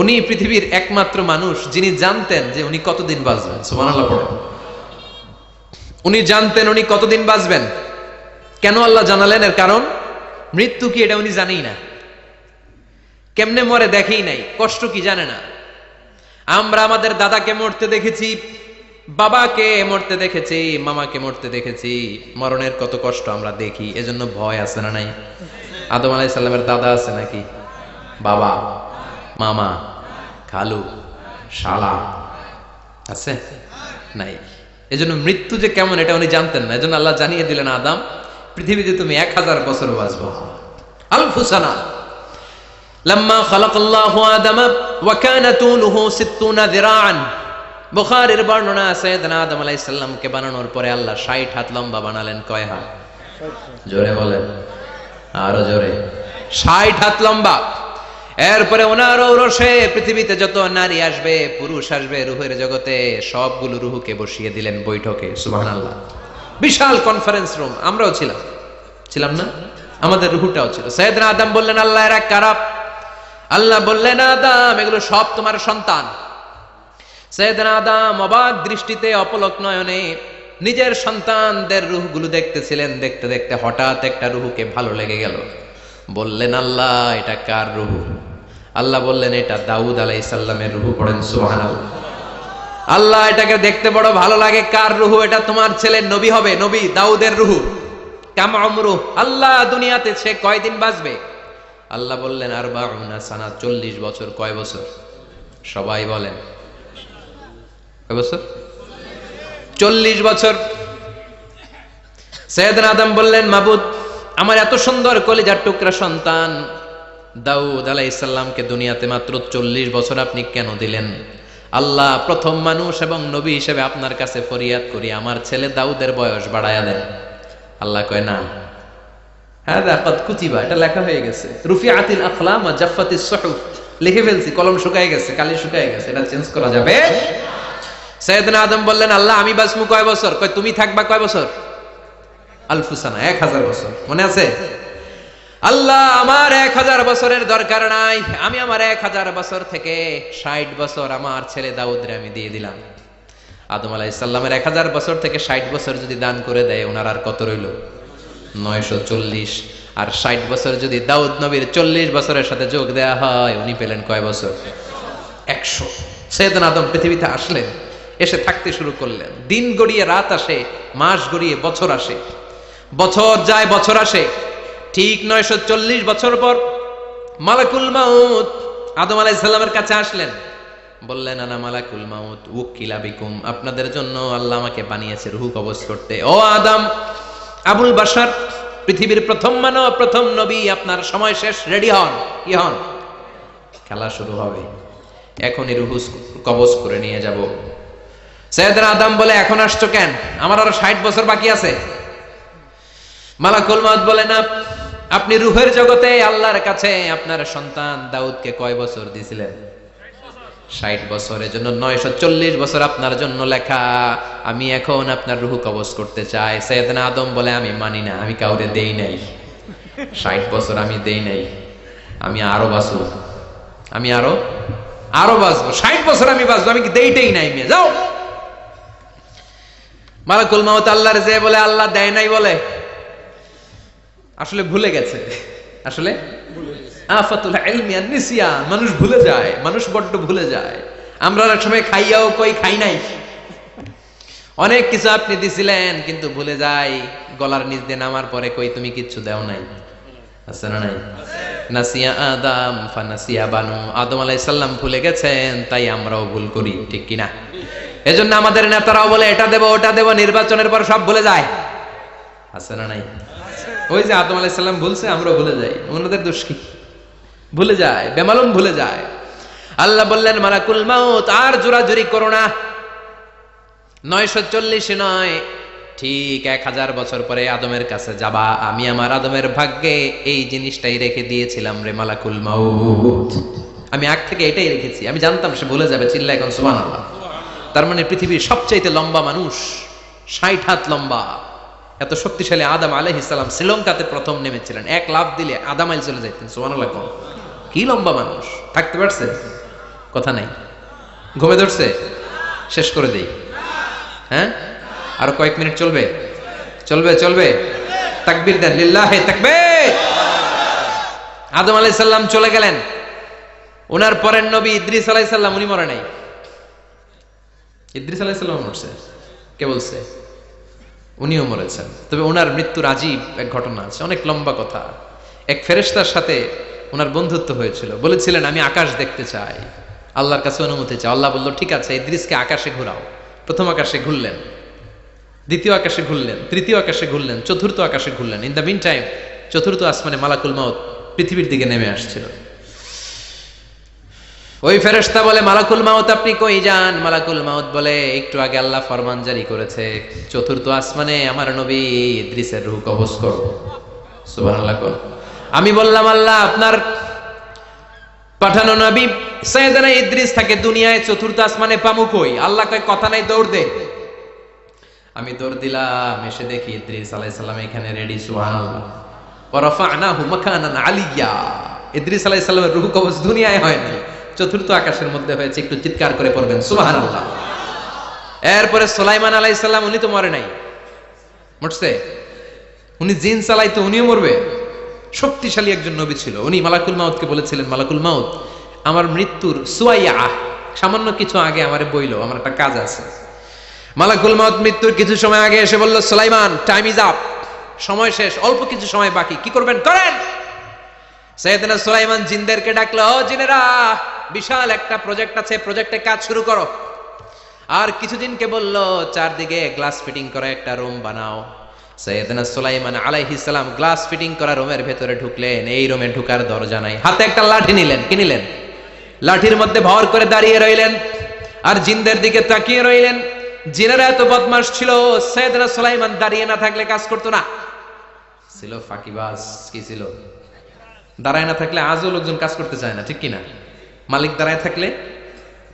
উনি পৃথিবীর একমাত্র মানুষ যিনি জানতেন যে উনি কতদিন বাঁচবেন। সুবহানাল্লাহ পড়েন। উনি জানতেন উনি কতদিন বাঁচবেন। কেন আল্লাহ জানালেন? এর কারণ মৃত্যু কি এটা উনি জানেই না, কেমনে মরে দেখেই নাই, কষ্ট কি জানে না। আমরা আমাদের দাদাকে মরতে দেখেছি, বাবাকে মরতে দেখেছি, মামাকে মরতে দেখেছি, মরণের কত কষ্ট আমরা দেখি, এজন্য ভয় আছে না নাই? আদম আলাইহিস সালামের দাদা আছে নাকি? বাবা, মামা, খালু, শালা আছে? নাই। এজন্য মৃত্যু যে কেমন এটা উনি জানতেন না। এজন্য আল্লাহ জানিয়ে দিলেন, আদম পৃথিবীতে তুমি 1000 বছর বাঁচবো। আলফুসানা লাম্মা খালাকাল্লাহু আদামা ওয়া কানা তুলুহু 60 যিরাআন। বুখারীর বর্ণনা, সাইয়েদনা আদম আলাইহিস সালামকে বানানোর পরে আল্লাহ 60 হাত লম্বা বানালেন। কয় হাত? জোরে বলেন, আরো জোরে। 60 হাত লম্বা। এরপরে ওনার ঔরসে পৃথিবীতে যত নারী আসবে, পুরুষ আসবে রূহের জগতে, সবগুলো রূহকে বসিয়ে দিলেন বৈঠকে। সুবহানাল্লাহ। বিশাল কনফারেন্স রুম। আমরাও ছিলাম না? আমাদের রূহটাও ছিল। সাইয়েদনা আদম বললেন, আল্লাহ এরা কারা? আল্লাহ বললেন, আদম এগুলো সব তোমার সন্তান। সাইয়েদনা আদম অবাক দৃষ্টিতে, অপলক নয়নে নিজের সন্তানদের রূহগুলো দেখতেছিলেন। দেখতে দেখতে হঠাৎ একটা রূহকে ভালো লেগে গেল। বললেন, আল্লাহ এটা কার রূহ? আল্লাহ বললেন, এটা দাউদ আলাইহিস সালামের রূহ। পড়েন সুবহানাল্লাহ। আল্লাহ এটাকে দেখতে বড় ভালো লাগে, কার রূহ? এটা তোমার ছেলে নবী হবে, নবী দাউদের রূহ। কাম উমরু, আল্লাহ দুনিয়াতে সে কয়দিন বাঁচবে? আল্লাহ বললেন, 40 সানা, 40 বছর। কয় বছর? সবাই বলেন কয় বছর? 40 বছর। সাইয়েদনা আদম বললেন, মাবুদ আমার এত সুন্দর কলিজার টুকরা সন্তান দাউদ আলাইহিস সালামকে দুনিয়াতে মাত্র 40 বছর আপনি কেন দিলেন? আল্লাহ প্রথম মানুষ এবং নবী হিসেবে আপনার কাছে ফরিয়াদ করি, আমার ছেলে দাউদের বয়স বাড়ায়া দেন। আল্লাহ কয় না, হাদা কদ কুতিবা, এটা লেখা হয়ে গেছে। রুফিআতিল আকলাম ওয়া জাফফাতিস সুহুফ, লিখে ফেলছি, কলম শুকায় গেছে, কালি শুকায় গেছে, এটা চেঞ্জ করা যাবে। সাইয়েদনা আদম বললেন, আল্লাহ আমি বাঁচবো কয় বছর? কয় তুমি থাকবা কয় বছর? আলফুসানা, 1000 বছর। মনে আছে? আল্লাহ আমার 1000 বছরের দরকার নাই, আমি আমার 1000 বছর থেকে 60 বছর আমার ছেলে দাউদরে আমি দিয়ে দিলাম। আদম আলাইহিস সালামের 1000 বছর থেকে 60 বছর যদি দান করে দেয়, ওনার আর কত রইল? 940। আর 60 বছর যদি দাউদ নবীর 40 বছরের সাথে যোগ দেয়া হয়, উনি পেলেন কয় বছর? 100। সাইয়েদনা আদম পৃথিবীতে আসলেন, এসে থাকতে শুরু করলেন। দিন গড়িয়ে রাত আসে, মাস গড়িয়ে বছর আসে, বছর যায় বছর আসে। ঠিক 940 বছর পর মালাকুল মাউত আদম আলাইহিস সালামের কাছে আসলেন, বললেন, আনা মালাকুল মাউত উকিলা বিকুম, আপনাদের জন্য আল্লাহ আমাকে বানিয়েছে রূহ কবজ করতে। ও আদম, আবুল বাশার, পৃথিবীর প্রথম মানব, প্রথম নবী, আপনার সময় শেষ, রেডি হন। কি হন? খেলা শুরু হবে, এখনই রূহ কবজ করে নিয়ে যাব। সাইয়েদনা আদম বলে, এখন আসছো কেন? আমার আরো 60 বছর বাকি আছে। মালাকুল মাউত বলে, না, আপনি রূহের জগতে আল্লাহর কাছে আপনার সন্তান দাউদকে কয় বছর দিয়েছিলেন? 60 বছর। এজন্য 940 বছর আপনার জন্য লেখা। আমি এখন আপনার রূহ কবজ করতে চাই। সাইয়েদনা আদম বলে, আমি মানি না, আমি কাউরে দেই নাই 60 বছর, আমি দেই নাই, আমি আরো বাঁচবো, আমি আরো বাঁচবো, 60 বছর আমি বাঁচবো, আমি কি দেইটাই নাই। মেয়ে যাও। মালাকুল মাউত আল্লাহর যে বলে, আল্লাহ দেয় নাই বলে, আসলে ভুলে গেছে। আসলে আফাতুল ইলমি আন নিসিয়ান, মানুষ ভুলে যায়, মানুষ বড্ড ভুলে যায়। আমরা অনেক সময় খাইয়াও কই খাই নাই। অনেক কিছু আপনি দিছিলেন, কিন্তু ভুলে যাই, গলার নিচ দিয়ে নামার পরে কই তুমি কিচ্ছু দাও নাই। আছে না নাই? নাসিয়া আদম ফানাসিয়া বানু, আদম আলাইহিস সালাম ভুলে গেছেন, তাই আমরাও ভুল করি, ঠিক কি না? এজন্য আমাদের নেতারাও বলে এটা দেব ওটা দেব, নির্বাচনের পর সব ভুলে যায়। আছে না নাই? ওই যে আদম আলাইহিস সালাম ভুলছে, আমরাও ভুলে যাই। ওনাদের দোষ কি? ভুলে যায়, বেমালুম ভুলে যায়। আল্লাহ বললেন, মালাকুল মাউত আর জোরাজুরি করো না, 940 নয়, ঠিক 1000 বছর পরে আদমের কাছে যাবা। আমি আমার আদমের ভাগ্যে এই জিনিসটাই রেখে দিয়েছিলাম রে মালাকুল মাউত। আমি আগ থেকে এটাই রেখেছি, আমি জানতাম সে ভুলে যাবে। চিল্লা এখন সুবহানাল্লাহ। তার মানে পৃথিবীর সবচাইতে লম্বা মানুষ, 60 হাত লম্বা, এত শক্তিশালী আদম আলাইহিস সালাম শ্রীলঙ্কাতে প্রথম নেমেছিলেন। এক লাফ দিলে আধা মাইল চলে যাইতেন। সুবহানাল্লাহ। কি লম্বা মানুষ! থাকতে পারছে? কথা নাই। ঘুমে ধরছে? শেষ করে দেই। হ্যাঁ, আরো কয়েক মিনিট চলবে? চলবে চলবে। তাকবীর দেন, লিল্লাহি তাকবীর। আদম আলাইহিস সালাম চলে গেলেন। ওনার পরের নবী ইদ্রিস আলাইহিস সালাম, উনি মরে নাই। ইদ্রিস আলাইহিস সালাম মরছে, কে বলছে? উনিও মরেছেন। তবে ওনার মৃত্যুর আজীব এক ঘটনা আছে, অনেক লম্বা কথা। এক ফেরেশতার সাথে ওনার বন্ধুত্ব হয়েছিল। বলেছিলেন, আমি আকাশ দেখতে চাই, আল্লাহর কাছে অনুমতি চাই। আল্লাহ বলল, ঠিক আছে, ইদ্রিসকে আকাশে ঘোরাও। প্রথম আকাশে ঘুরলেন, দ্বিতীয় আকাশে ঘুরলেন, তৃতীয় আকাশে ঘুরলেন, চতুর্থ আকাশে ঘুরলেন। ইন দ্য মিন টাইম চতুর্থ আসমানে মালাকুল মাউত পৃথিবীর দিকে নেমে আসছিল। ওই ফেরেশতা বলে, মালাকুল মাউত আপনি কই যান? মালাকুল মাউত বলে, একটু আগে আল্লাহ ফরমান জারি করেছে, চতুর্থ আসমানে আমার নবী ইদ্রিসের রূহ কবজ করো। সুবহানাল্লাহ। আমি বললাম, আল্লাহ আপনার পাঠানো নবী সাইয়েদনা ইদ্রিস থাকে দুনিয়ায়, চতুর্থ আসমানে পামু কই? আল্লাহ কয়, কথা নাই, দৌড় দে। আমি দৌড় দিলাম, এসে দেখি ইদ্রিস আলাইহিস সালাম এখানে রেডি। সুবহানাল্লাহ। ওয়া রাফা'নাহু মাকানান আলিয়্যা। ইদ্রিস আলাইহিস সালামের রূহ কবজ দুনিয়ায় হয়নি, চতুর্থ আকাশের মধ্যে হয়েছে। একটু চিৎকার করে পড়বেন সুবহানাল্লাহ। এরপরে সুলাইমান আলাইহিস সালাম, উনি তো মরে নাই, মরছে? উনি জিন চালাইতো, উনিও মরবে? শক্তিশালী একজন নবী ছিল। উনি মালাকুল মাউতকে বলেছিলেন, মালাকুল মাউত আমার মৃত্যুর সুয়াইয়া, সামান্য কিছু আগে আমারে বইলো, আমার একটা কাজ আছে। মালাকুল মাউত মৃত্যুর কিছু সময় আগে এসে বলল, সুলাইমান টাইম ইজ আপ, সময় শেষ, অল্প কিছু সময় বাকি, কি করবেন করেন। সাইয়েদনা সুলাইমান জিনদেরকে ডাকলো, ও জিনেরা, বিশাল একটা প্রজেক্ট আছে, প্রজেক্টে কাজ শুরু করো। আর কিছুদিনকে বলল, চারদিকে গ্লাস ফিটিং করা একটা রুম বানাও। সাইয়েদনা সুলাইমান আলাইহিস সালাম গ্লাস ফিটিং করা রুমের ভেতরে ঢুকলেন। এই রুমে ঢুকার দরজা নাই, হাতে একটা লাঠি নিলেন। কি নিলেন? লাঠির মধ্যে ভর করে দাঁড়িয়ে রইলেন আর জিনদের দিকে তাকিয়ে রইলেন। জিনেরা এত বদমাশ ছিল, সাইয়েদনা সুলাইমান দাঁড়িয়ে না থাকলে কাজ করতো না। ছিল ফাঁকিবাজ। কি ছিল? দাঁড়ায় না থাকলে আজও লোকজন কাজ করতে চায় না, ঠিক কিনা? মালিক দাঁড়ায় থাকলে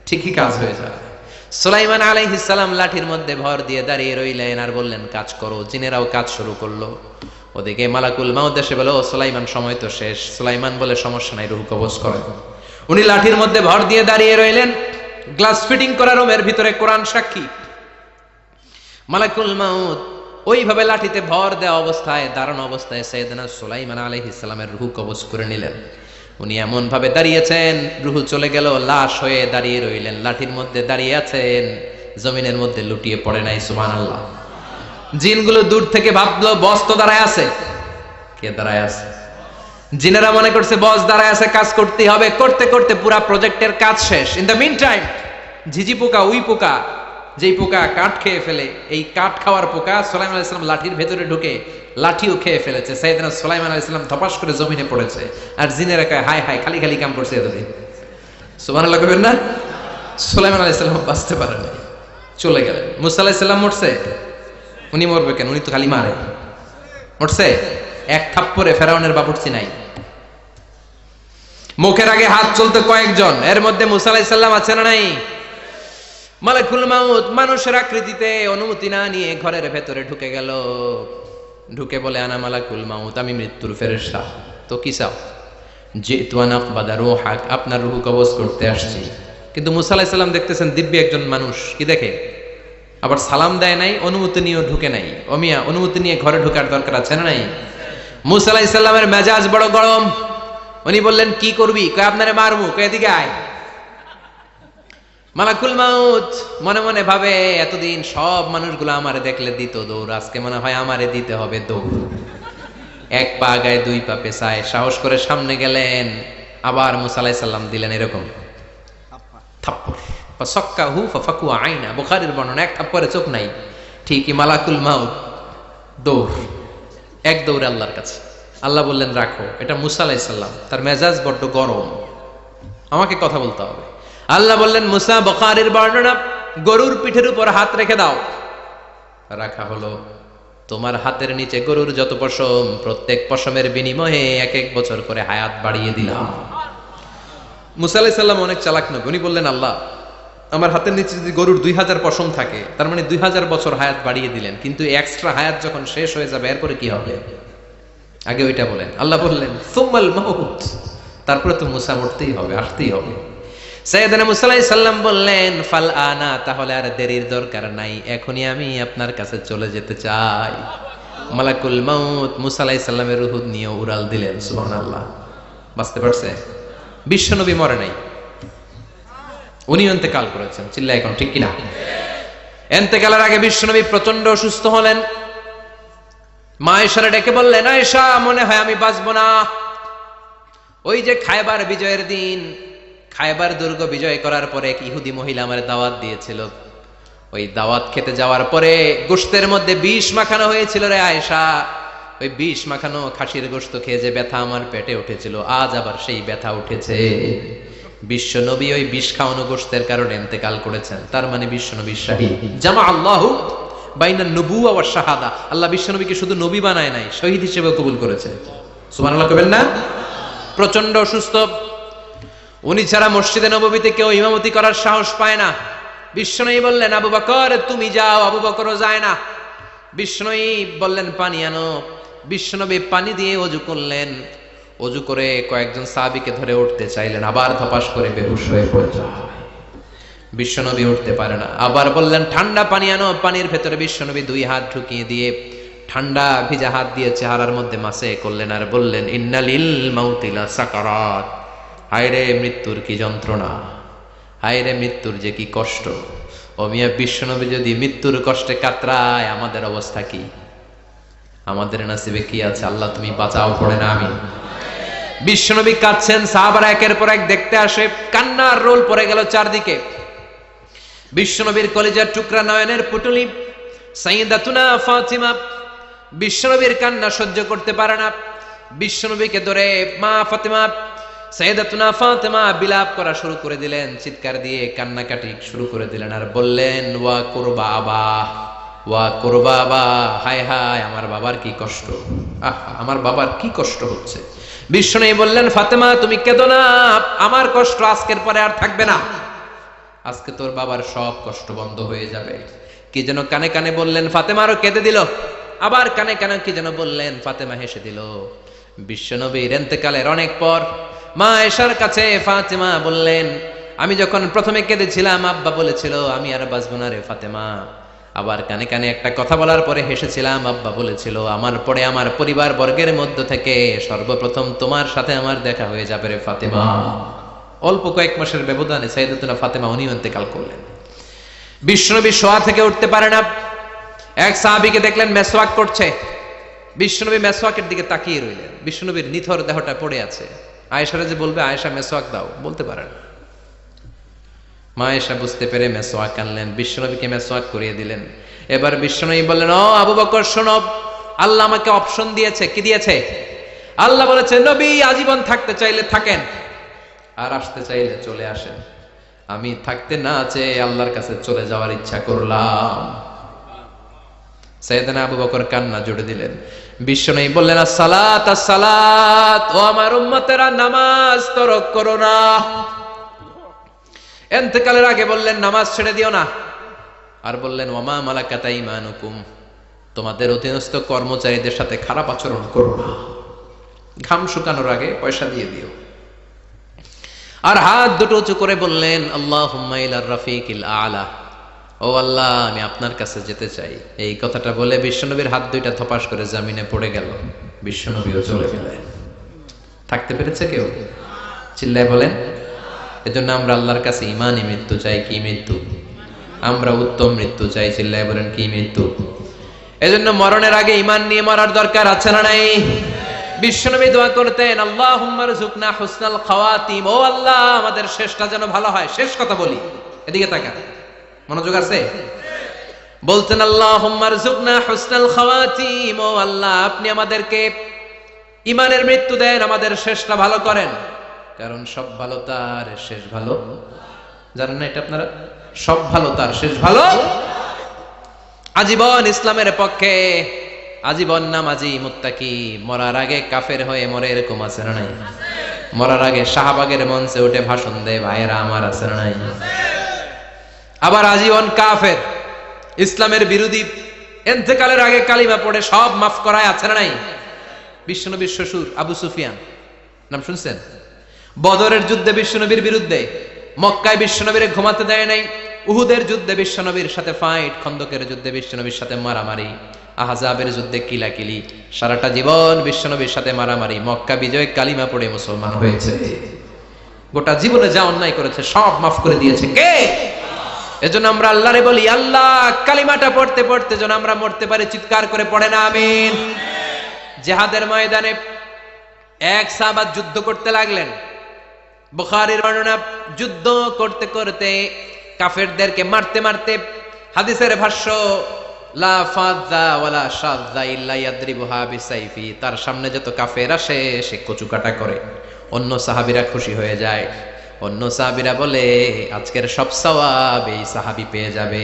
ঠিকই কাজ হয়ে যায়। সুলাইমান আলাইহিস সালাম লাঠির মধ্যে ভর দিয়ে দাঁড়িয়ে রইলেন আর বললেন কাজ করো। জিনেরাও কাজ শুরু করলো। ওদিকে মালাকুল মাউত এসে বলে, ও সুলাইমান সময় তো শেষ। সুলাইমান বলে, সমস্যা নাই, রূহ কবজ করে। উনি লাঠির মধ্যে ভর দিয়ে দাঁড়িয়ে রইলেন। গ্লাস ফিটিং করা রুমের ভিতরে কোরআন সাক্ষী। মালাকুল মাউত ওইভাবে লাঠিতে ভর দেওয়া অবস্থায়, দাঁড়ানো অবস্থায় সাইয়েদনা সুলাইমান আলাইহিস সালামের রূহ কবজ করে নিলেন। উনি এমন ভাবে দাঁড়িয়েছেন, রূহ চলে গেল, লাশ হয়ে দাঁড়িয়ে রইলেন। লাঠির মধ্যে দাঁড়িয়ে আছেন, জমিনের মধ্যে লুটিয়ে পড়ে নাই। সুবহানাল্লাহ। জিনগুলো দূর থেকে ভাবলো বস তো দাঁড়ায় আছে। কে দাঁড়ায় আছে? জিনেরা মনে করছে বস দাঁড়ায় আছে, কাজ করতেই হবে। করতে করতে পুরা প্রজেক্টের কাজ শেষ। ইন দ্য মিন টাইম ঝিঝি পোকা, উই পোকা, যেই পোকা কাঠ খেয়ে ফেলে, এই কাঠ খাওয়ার পোকা সুলাইমান আলাইহিস সালাম লাঠির ভেতরে ঢুকে লাঠিও খেয়ে ফেলেছে। সাইয়েদনা সুলাইমান আলাইহিস সালাম ধপাস করে জমিনে পড়েছে। আর জিনেরা কয়, হায় হায়, খালি খালি কাম করছে এতদিন। সুবহানাল্লাহ কইবেন না? সুলাইমান আলাইহিস সালাম বাঁচতে পারেন, চলে গেলেন। মুসা আলাইহিস সালাম মরছে? উনি মরবে কেন? উনি তো খালি মারে। মরছে? এক থাপ্পড়ে ফেরাউনের বাবুর্চি নাই। মুখের আগে হাত চলতে কয়েকজন, এর মধ্যে মুসা আলাইহিস সালাম আছে না নাই? মালাকুল মাউত মানুষের আকৃতিতে অনুমতি না নিয়ে ঘরের ভেতরে ঢুকে গেল। ঢুকে বলে, আনা মালাকুল মাউত, আমি মৃত্যুর ফেরেশতা। তো কি চাও? জিতু আন আকবাদা রূহাক, আপনার রূহ কবজ করতে আসছি। কিন্তু মুসা আলাইহিস সালাম দেখতেছেন দিব্য একজন মানুষ, কি দেখে? আবার সালাম দেয় নাই, অনুমতি নিয়েও ঢুকে নাই। অমিয়া, অনুমতি নিয়ে ঘরে ঢোকার দরকার আছে না নাই? মুসা আলাইহিস সালামের মেজাজ বড় গরম। উনি বললেন, কি করবি? কয়, আপনারে মারমু। কয়, এদিকে আয়। মালাকুল মাউত মনে মনে ভাবে, এতদিন সব মানুষগুলো আমারে দেখলে দিত দৌড়, আজকে মনে হয় আমারে দিতে হবে দৌড়। এক পা আগায়, দুই পা পেছায়, সাহস করে সামনে গেলেন। আবার মুসা আলাইহিস সালাম দিলেন এরকম থাপ্পড়। ফাসাক্কাহু ফাফাকু আইনা, বুখারীর বর্ণনা। এক থাপ্পড়ে চোখ নাই। ঠিকই মালাকুল মাউত দৌড়, এক দৌড়ে আল্লাহর কাছে। আল্লাহ বললেন, রাখো, এটা মুসা আলাইহিস সালাম, তার মেজাজ বড্ড গরম, আমাকে কথা বলতে হবে। আল্লাহ বললেন, মুসা, বুখারীর বর্ণনা, গরুর পিঠের উপর হাত রেখে দাও। রাখা হলো। তোমার হাতের নিচে গরুর যত পশম, প্রত্যেক পশমের বিনিময়ে এক এক বছর করে হায়াত বাড়িয়ে দিলাম। মুসা আলাইহিস সালাম অনেক চালাক নবী। উনি বললেন, আল্লাহ, আমার হাতের নিচে যদি গরুর 2000 পশম থাকে, তার মানে 2000 বছর হায়াত বাড়িয়ে দিলেন, কিন্তু এক্সট্রা হায়াত যখন শেষ হয়ে যাবে এরপরে কি হবে? আগে ওইটা বলেন। আল্লাহ বললেন, সুম্মাল মাউত, তারপরে তো মুসা মরতেই হবে, আসতেই হবে। সাইয়েদনা মুসা আলাইহিস সালাম বললেন, ফাল আনা, তাহলে আর দেরির দরকার নাই, এখনই আমি আপনার কাছে চলে যেতে চাই। মালাকুল মাউত মুসা আলাইহিস সালামের রূহ নিয়ে উড়াল দিলেন। সুবহানাল্লাহ। বাঁচতে পারছে? বিশ্বনবী মরে নাই, উনি ইন্তেকাল করেছেন। চিল্লা এখন ঠিক কিনা? ইন্তেকালের আগে বিশ্বনবী প্রচন্ড অসুস্থ হলেন। মা আয়েশারে ডেকে বললেন, আয়েশা, মনে হয় আমি বাঁচবো না। ওই যে খায়বার বিজয়ের দিন, খায়বার দুর্গ বিজয় করার পরে এক ইহুদি মহিলা আমার দাওয়াত দিয়েছিল। ওই দাওয়াত খেতে যাওয়ার পরে গোশতের মধ্যে বিষ মাখানো হয়েছিল রে আয়েশা। ওই বিষ মাখানো খাসির গোশত খেয়ে যে ব্যথা আমার পেটে উঠেছিল, আজ আবার সেই ব্যথা উঠেছে। বিশ্ব নবী ওই বিষ খাওয়ানো গোশতের কারণে ইন্তেকাল করেছেন। তার মানে বিশ্ব নবী শাহীদ। জামা আল্লাহু বাইনান নবুওয়া ওয়াশ শাহাদা, আল্লাহ বিশ্ব নবীকে শুধু নবী বানায় নাই, শহীদ হিসেবে কবুল করেছে। সুবহানাল্লাহ কইবেন না? প্রচন্ড অসুস্থ, উনি ছাড়া মসজিদে নববীতে কেউ ইমামতি করার সাহস পায় না। বিশ্বনবী বললেন, আবু বকর তুমি যাও। আবু বকরও যায় না। বিশ্বনবী বললেন, পানি আনো। বিশ্বনবী পানি দিয়ে ওযু করলেন। ওযু করে কয়েকজন সাহাবীকে ধরে উঠতে চাইলেন, আবার ধপাস করে বেহুশ হয়ে পড়ে যায়। বিশ্বনবী উঠতে পারে না। আবার বললেন, ঠান্ডা পানি আনো। পানির ভেতরে বিশ্বনবী 2 হাত ঢুকিয়ে দিয়ে ঠান্ডা ভিজা হাত দিয়ে চেহারার মধ্যে মাসে করলেন আর বললেন, ইন্নালিল মাউতি লা সাকারাত, হায়রে মৃত্যুর কি যন্ত্রণা, হায়রে মৃত্যুর যে কি কষ্ট। ও মিয়া, বিশ্বনবী যদি মৃত্যুর কষ্টে কাতরায়, আমাদের অবস্থা কি? আমাদের নসিবে কি আছে? আল্লাহ তুমি বাঁচাও, পড়ে না আমি। বিশ্বনবী কাঁদছেন, সাহাবারা একের পর এক দেখতে আসে। কান্নার রোল পড়ে গেল চারদিকে। বিশ্বনবীর কলিজার টুকরা নয়নের পুটুলি সাইয়্যিদাতুনা ফাতিমা বিশ্বনবীর কান্না সহ্য করতে পারে না। বিশ্বনবীকে ধরে মা ফাতিমা, সাইয়্যিদাতুনা ফাতিমা বিলাপ করা শুরু করে দিলেন, চিৎকার দিয়ে কান্নাকাটি শুরু করে দিলেন আর বললেন, ওয়া কুরবা আবা, ওয়া কুরবা আবা, হায় হায় আমার বাবার কি কষ্ট, আমার বাবার কি কষ্ট হচ্ছে। বিশ্বনবী বললেন, ফাতেমা তুমি কেঁদো না, আমার কষ্ট আজকের পরে আর থাকবে না। আজকে তোর বাবার সব কষ্ট বন্ধ হয়ে যাবে। কি যেন কানে কানে বললেন, ফাতেমারও কেঁদে দিল। আবার কানে কানে কি যেন বললেন, ফাতেমা হেসে দিল। বিশ্বনবীর ইন্তেকালের অনেক পর মা আয়েশার কাছে ফাতেমা বললেন, আমি যখন প্রথমে কেঁদেছিলাম আব্বা বলেছিল আমি আর বাঁচব না রে ফাতেমা। আবার কানে কানে একটা কথা বলার পরে হেসেছিলাম, আব্বা বলেছিল আমার পরে আমার পরিবার বর্গের মধ্য থেকে সর্বপ্রথম তোমার সাথে আমার দেখা হয়ে যাবে রে ফাতেমা। অল্প কয়েক মাসের ব্যবধানে সাইয়েদাতুনা ফাতেমা উনিও ইন্তেকাল করলেন। বিশ্বনবী শোয়া থেকে উঠতে পারে না। এক সাহাবীকে দেখলেন মেসওয়াক করছে। বিশ্বনবী মেসওয়াকের দিকে তাকিয়ে রইলেন। বিশ্বনবীর নিথর দেহটা পড়ে আছে। আয়েশারা যে বলবে আয়েশা মেসওয়াক দাও, বলতে পারেন। মা আয়েশা বুঝতে পেরে মেসওয়াক আনলেন, বিশ্বনবীকে মেসওয়াক করিয়ে দিলেন। এবার বিশ্বনবী বললেন, ও আবু বকর শোনো, আল্লাহ আমাকে অপশন দিয়েছে। কি দিয়েছে? আল্লাহ বলেছে নবী আজীবন থাকতে চাইলে থাকেন, আর আসতে চাইলে চলে আসেন। আমি থাকতে না চেয়ে আল্লাহর কাছে চলে যাওয়ার ইচ্ছা করলাম। সাইয়েদনা আবু বকর কান্না জুড়ে দিলেন। বিশ্বনবী বললেন, আসসালাত আসসালাত, ও আমার উম্মতেরা নামাজ তরক করো না। ইন্তেকালের আগে বললেন নামাজ ছেড়ে দিও না। আর বললেন ওয়ামা মালাকাত আইমানুকুম, তোমাদের অধীনস্থ কর্মচারীদের সাথে খারাপ আচরণ করো না। ঘাম শুকানোর আগে পয়সা দিয়ে দিও। আর হাত দুটো উঁচু করে বললেন আল্লাহুম্মা ইলার রাফিকিল আলা, ও আল্লাহ আমি আপনার কাছে যেতে চাই। এই কথাটা বলে বিশ্বনবীর হাত দুইটা থপাস করে জমিনে পড়ে গেল। বিশ্বনবীও চলে গেলেন। থাকতে পেরেছে কেউ? চিল্লায় বলেন। এজন্য আমরা আল্লাহর কাছে ইমানি মৃত্যু চাই। কি মৃত্যু? আমরা উত্তম মৃত্যু চাই। চিল্লায় বলেন কি মৃত্যু? এজন্য মরণের আগে ইমান নিয়ে মরার দরকার আছে না নাই? বিশ্বনবী দোয়া করতেন আল্লাহুম্মা রযুকনা হুসনাল খাওয়াতিম, ও আল্লাহ আমাদের শেষটা যেন ভালো হয়। শেষ কথা বলি, এদিকে তাকান, মনোযোগ আছে? বলতেন আল্লাহুম্মা রযুকনা হুসনাল খাওয়াতিম, ও আল্লাহ আপনি আমাদেরকে ইমানের মৃত্যু দেন, আমাদের শেষটা ভালো করেন। কারণ সব ভালো তার শেষ ভালো। জানেন না এটা আপনারা? সব ভালো তার শেষ ভালো। আজীবন ইসলামের পক্ষে, আজীবন নামাজি মুত্তাকি, মরার আগে কাফের হয়ে মরে, এরকম আছে না নাই? মরার আগে শাহবাগের মঞ্চে উঠে ভাষণ দেয়, ভাইয়েরা আমার, আছে না নাই? আবার আজীবন কাফের, ইসলামের বিরোধী, ইন্তেকালের আগে কালিমা পড়ে সব মাফ করায়, আছে না নাই? বিশ্বনবীর শ্বশুর আবু সুফিয়ান, নাম শুনছেন? বদরের যুদ্ধে বিশ্বনবীর বিরুদ্ধে, মক্কায় বিশ্বনবীর ঘুমাতে দেয় নাই, উহুদের যুদ্ধে বিশ্বনবীর সাথে ফাইট, খন্দকের যুদ্ধে বিশ্বনবীর সাথে মারামারি, আহজাবের যুদ্ধে কিলাকিলি, সারাটা জীবন বিশ্বনবীর সাথে মারামারি, মক্কা বিজয় কালিমা পড়ে মুসলমান হয়েছে। গোটা জীবনে যা অন্যায় করেছে সব মাফ করে দিয়েছে কে? এজন্য আমরা আল্লাহরে বলি, আল্লাহ কালিমাটা পড়তে পড়তে যেন আমরা মরতে পারি। চিৎকার করে পড়ে না আমিন। জিহাদের ময়দানে এক সাহাবা যুদ্ধ করতে লাগলেন। বুখারীর বর্ণনা, যুদ্ধ করতে করতে কাফেরদেরকে মারতে মারতে, হাদিসের ভাষ্য লা ফাযা ওয়ালা শাযা ইল্লা ইয়াদরিবুহা বিসাইফি, তার সামনে যত কাফের আসে সে কচুকাটা করে। অন্য সাহাবীরা খুশি হয়ে যায়। অন্য সাহাবীরা বলে আজকের সব সওয়াব এই সাহাবী পেয়ে যাবে।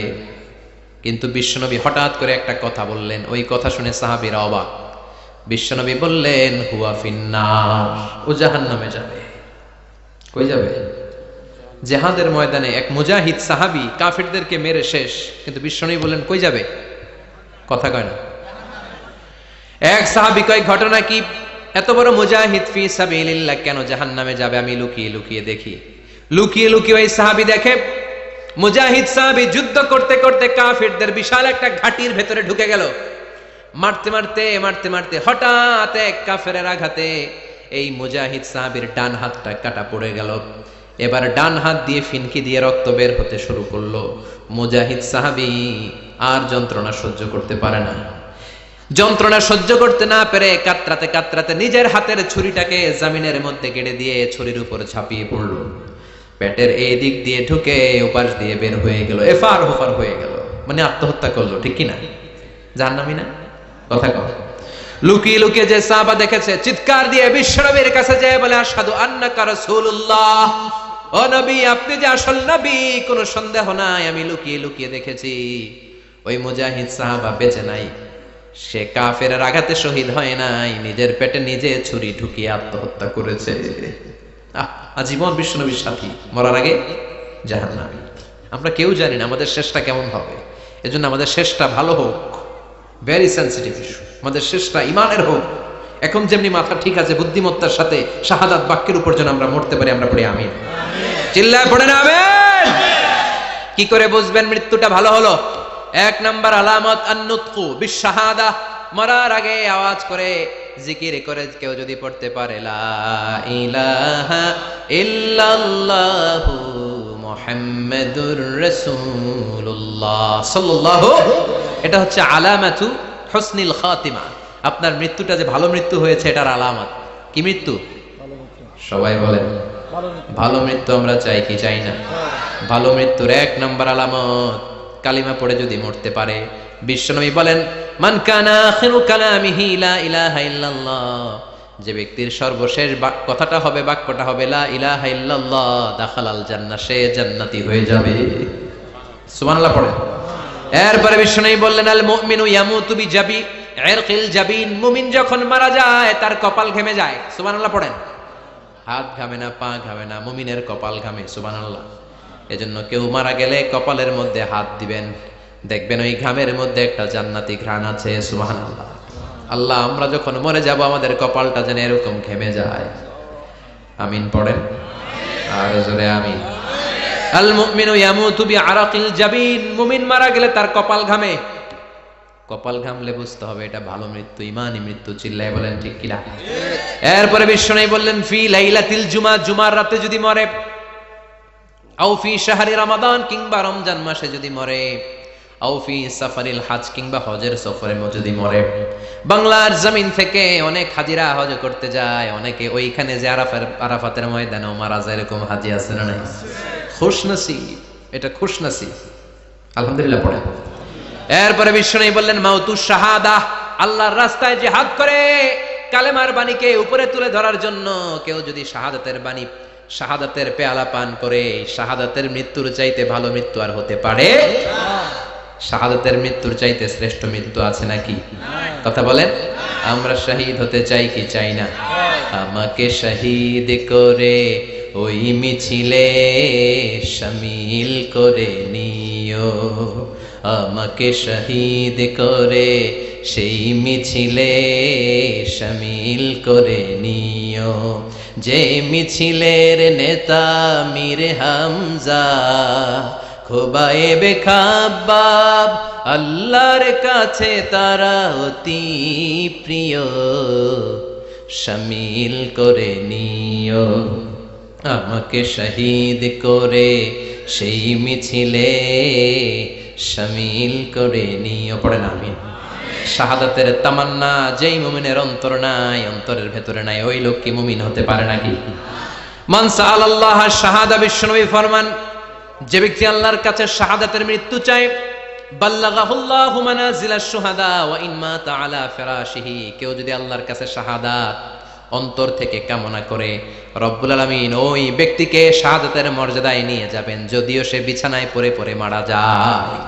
কিন্তু বিশ্বনবী হঠাৎ করে একটা কথা বললেন, ওই কথা শুনে সাহাবীরা অবাক। বিশ্বনবী বললেন হুয়া ফিন্নার, ও জাহান্নামে যাবে। কই যাবে? জিহাদের ময়দানে এক মুজাহিদ সাহাবী কাফেরদেরকে মেরে শেষ, কিন্তু বিশ্বনবী বললেন কই যাবে? কথা কয় না। এক সাহাবী কয় ঘটনা কি? এত বড় মুজাহিদ ফি সাবিলিল্লাহ কেন জাহান্নামে যাবে? আমি লুকিয়ে লুকিয়ে দেখি। লুকিয়ে লুকিয়ে ওই সাহাবী দেখে মুজাহিদ সাহাবী যুদ্ধ করতে করতে কাফেরদের বিশাল একটা ঘাটির ভেতরে ঢুকে গেল। মারতে মারতে মারতে মারতে হঠাৎ এক কাফেরের আঘাতে এই মুজাহিদ সাহাবীর ডান হাতটা কাটা পড়ে গেল। এবার ডান হাত দিয়ে ফিনকি দিয়ে রক্ত বের হতে শুরু করলো। মুজাহিদ সাহাবী আর যন্ত্রণা সহ্য করতে পারে না। যন্ত্রণা সহ্য করতে না পেরে কাতরাতে কাতরাতে নিজের হাতের ছুরিটাকে জমিনের মধ্যে গেড়ে দিয়ে ছুরির উপর ঝাঁপিয়ে পড়লো। পেটের এই দিক দিয়ে ঢুকে ওপাশ দিয়ে বের হয়ে গেল, এফার হোফার হয়ে গেল, মানে আত্মহত্যা করলো। ঠিক কিনা? জাহান্নামী না? কথা কও। লুকিয়ে লুকিয়ে যে সাহাবা দেখেছে চিৎকার দিয়ে বিশ্বনবীর কাছে যায় বলে আশহাদু আন্নাকা রাসূলুল্লাহ, ও নবী আপনি যে আসল নবী কোনো সন্দেহ নাই, আমি লুকিয়ে লুকিয়ে দেখেছি। ওই মুজাহিদ সাহাবা বেঁচে নাই, সে কাফেরের আঘাতে শহীদ হয় নাই, নিজের পেটে নিজে ছুরি ঢুকিয়ে আত্মহত্যা করেছে। আজীবন বিশ্বনবীর সাথী, মরার আগে জাহান্নামী। আমরা কেউ জানি না আমাদের শেষটা কেমন হবে। এজন্য আমাদের শেষটা ভালো হোক, ভেরি সেন্সিটিভ ইস্যু। আমাদের শেষটা ইমানের হোক। এখন যেমনি মাথা ঠিক আছে, বুদ্ধিমত্তার সাথে শাহাদাত বাক্যের উপর যেন আমরা মরতে পারি, আমরা পড়ি আমিন। চিল্লায় পড়েন আমিন। কি করে বুঝবেন মৃত্যুটা ভালো হলো? এক নাম্বার আলামত আন-নুতকু বিশ-শাহাদা। মরার আগে আওয়াজ করে জিকির করে কেউ যদি পড়তে পারে লা ইলাহা ইল্লাল্লাহু মুহাম্মাদুর রাসূলুল্লাহ সাল্লাল্লাহু, এটা হচ্ছে আলামাতু হুসনিল খাতিমা। আপনার মৃত্যুটা যে ভালো মৃত্যু হয়েছে এটার আলামত। কি মৃত্যু? সবাই বলেন ভালো মৃত্যু আমরা চাই কি চাই না? ভালো মৃত্যুর এক নাম্বার আলামত কালিমা পড়ে যদি মরতে পারে। বিশ্বনবী বলেন মান কানা আখিরু কালামিহি লা ইলাহা ইল্লাল্লাহ, যে ব্যক্তির সর্বশেষ কথাটা হবে, বাক্যটা হবে লা ইলাহা ইল্লাল্লাহ, দাখালাল জান্নাহ, সে জান্নাতি হয়ে যাবে। সুবহানাল্লাহ পড়েন। এরপরে বিশ্বনবী বললেন আল মুমিনু ইয়ামুতু বিজাবি ইরকিল জাবিন, মুমিন যখন মারা যায় তার কপাল ঘেমে যায়। সুবহানাল্লাহ পড়েন। হাত ঘামে না, পা ঘামে না, মুমিনের কপাল ঘামে। সুবহানাল্লাহ। এজন্য কেউ মারা গেলে কপালের মধ্যে হাত দিবেন, দেখবেন ওই ঘামের মধ্যে একটা জান্নাতি ঘ্রাণ আছে। সুবহানাল্লাহ। আল্লাহ, আমরা যখন মরে যাব আমাদের কপালটা যেন এরকম ঘেমে যায়। আমিন পড়েন আর জোরে আমিন। আল মুমিনু ইয়ামুতু বিআরাকিল জাবিন, মুমিন মারা গেলে তার কপাল ঘামে। কপাল ঘামলে বুঝতে হবে এটা ভালো মৃত্যু, ইমানি মৃত্যু। চিল্লায় বলেন ঠিক কিনা? এরপরে বিশ্বনবী বললেন ফি লাইলাতিল জুমা, জুমার রাতে যদি মরে, আও ফি শাহরি রমাদান, কিংবা রমজান মাসে যদি মরে, আও ফি সাফারিল হজ, কিংবা হজের সফরে যদি মরে। বাংলার জমিন থেকে অনেক হাজিরা হজ করতে যায়, অনেকে ওইখানে যে আরাফাতের ময়দানেও মারা যায়, এরকম হাজি আছে না নাই? খুশনসিব, এটা খুশনসিব। আলহামদুলিল্লাহ পড়ে। এরপরে বিশ্বনবী বললেন মাউতুশ শাহাদা, আল্লাহর রাস্তায় জিহাদ করে কালেমার বাণীকে উপরে তুলে ধরার জন্য কেউ যদি শাহাদাতের বাণী, শাহাদাতের পেয়ালা পান করে, শাহাদাতের মৃত্যুর চাইতে ভালো মৃত্যু আর হতে পারে? শাহাদাতের মৃত্যুর চাইতে শ্রেষ্ঠ মৃত্যু আছে নাকি? কথা বলেন। আমরা শহীদ হতে চাই কি চাই না? আমাকে শহীদ করে ওই মিছিলে শামিল করে নিও, আমাকে শহীদ করে সেই মিছিলে শামিল করে নিও, যে মিছিলের নেতা মীর হামজা, খোবায়েবে খাব্বাব, আল্লাহর কাছে তারা অতি প্রিয়, শামিল করে নিও, আমাকে শহীদ করে সেই মিছিলে শামিল করে নিও। পড়েন আমিন। শাহাদাতের তামান্না যেই মুমিনের অন্তর নাই, অন্তরের ভেতরে নাই, ওই লোক কি মুমিন হতে পারে নাকি? মান সাআলাল্লাহ শাহাদা, বিশ্বনবী ফরমান যে ব্যক্তি আল্লাহর কাছে শাহাদাতের মৃত্যু চায়, বাল্লাগাহুল্লাহু মানাজিলাশ শুহাদা ওয়া ইন মাতা আলা ফিরাশিহি, কেউ যদি আল্লাহর কাছে শাহাদাত অন্তর থেকে কামনা করে, রব্বুল আলামিন ওই ব্যক্তিকে শাহাদাতের মর্যাদায় নিয়ে যাবেন, যদিও সে বিছানায় পড়ে পড়ে মারা যায়।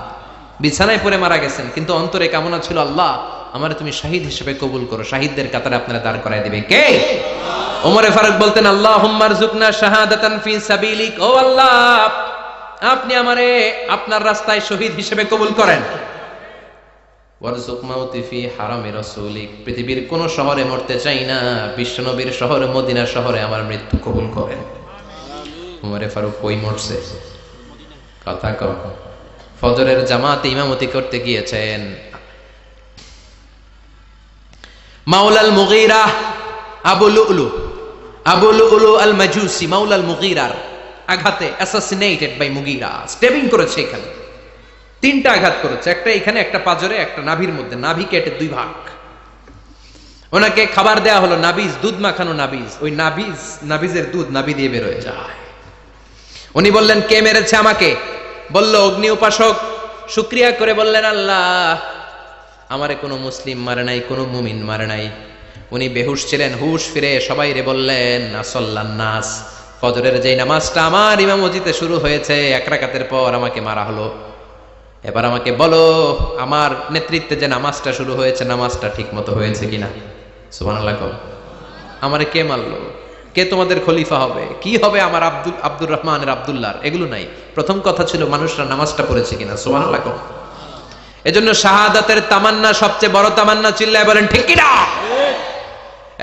বিছানায় পড়ে মারা গেছেন, কিন্তু অন্তরে কামনা ছিল আল্লাহ আমারে তুমি শহীদ হিসেবে কবুল করো, শহীদদের কাতারে আপনারা দাঁড় করায় দিবে কে? ওমরে ফারুক বলতেন আল্লাহুম্মা আরযুকনা শাহাদাতান ফি সাবিলিক, ও আল্লাহ আপনি আমারে আপনার রাস্তায় শহীদ হিসেবে কবুল করেন। ওয়ারযুক মাউতি ফি হারামি রাসূলিক, পৃথিবীর কোন শহরে মরতে চাই না, বিশ্বনবীর শহরে মদিনা শহরে আমার মৃত্যু কবুল করেন। ওমরে ফারুক কই মরছে? কথা কও। ফজরের জামাতে ইমামতি করতে গিয়েছেন, মাওলাল মুগীরা আবু লুলু আল মাজুসি, মাওলাল মুগীরার আঘাতে অ্যাসাসিনেটেড বাই মুগীরা, স্টেবিং করেছে। এখানে তিনটা আঘাত করেছে, একটা এখানে, একটা পাজরে, একটা নাভির মধ্যে, নাভি কেটে দুই ভাগ। ওনাকে খাবার দেয়া হলো নাবিজ, দুধ মাখানো নাবিজ, ওই নাবিজের দুধ নাভি দিয়ে বের হয়ে যায়। উনি বললেন কে মেরেছে আমাকে? বলল অগ্নি উপাসক। শুকরিয়া করে বললেন আল্লাহ আমারে কোনো মুসলিম মারে নাই, কোনো মুমিন মারে নাই। উনি বেহুশ ছিলেন, হুশ ফিরে সবাই রে বললেন আসল্লান নাস, ফজরের যেই নামাজটা আমার ইমামতিতে শুরু হয়েছে, এক রাকাতের পর আমাকে মারা হলো। এবার আমাকে বলো আমার নেতৃত্বে যে নামাজটা শুরু হয়েছে নামাজটা ঠিক মতো হয়েছে কিনা? সুবহানাল্লাহ। আমারে কে মারলো? কে তোমাদের খলিফা হবে, কি হবে আমার আব্দুর রহমানের আব্দুল্লাহর, এগুলো নাই। প্রথম কথা ছিল মানুষরা নামাজটা পড়েছে কিনা। সুবহানাল্লাহ। এজন্য শাহাদাতের তামান্না সবচেয়ে বড় তামান্না, চিল্লায় বলেন ঠিক কিনা।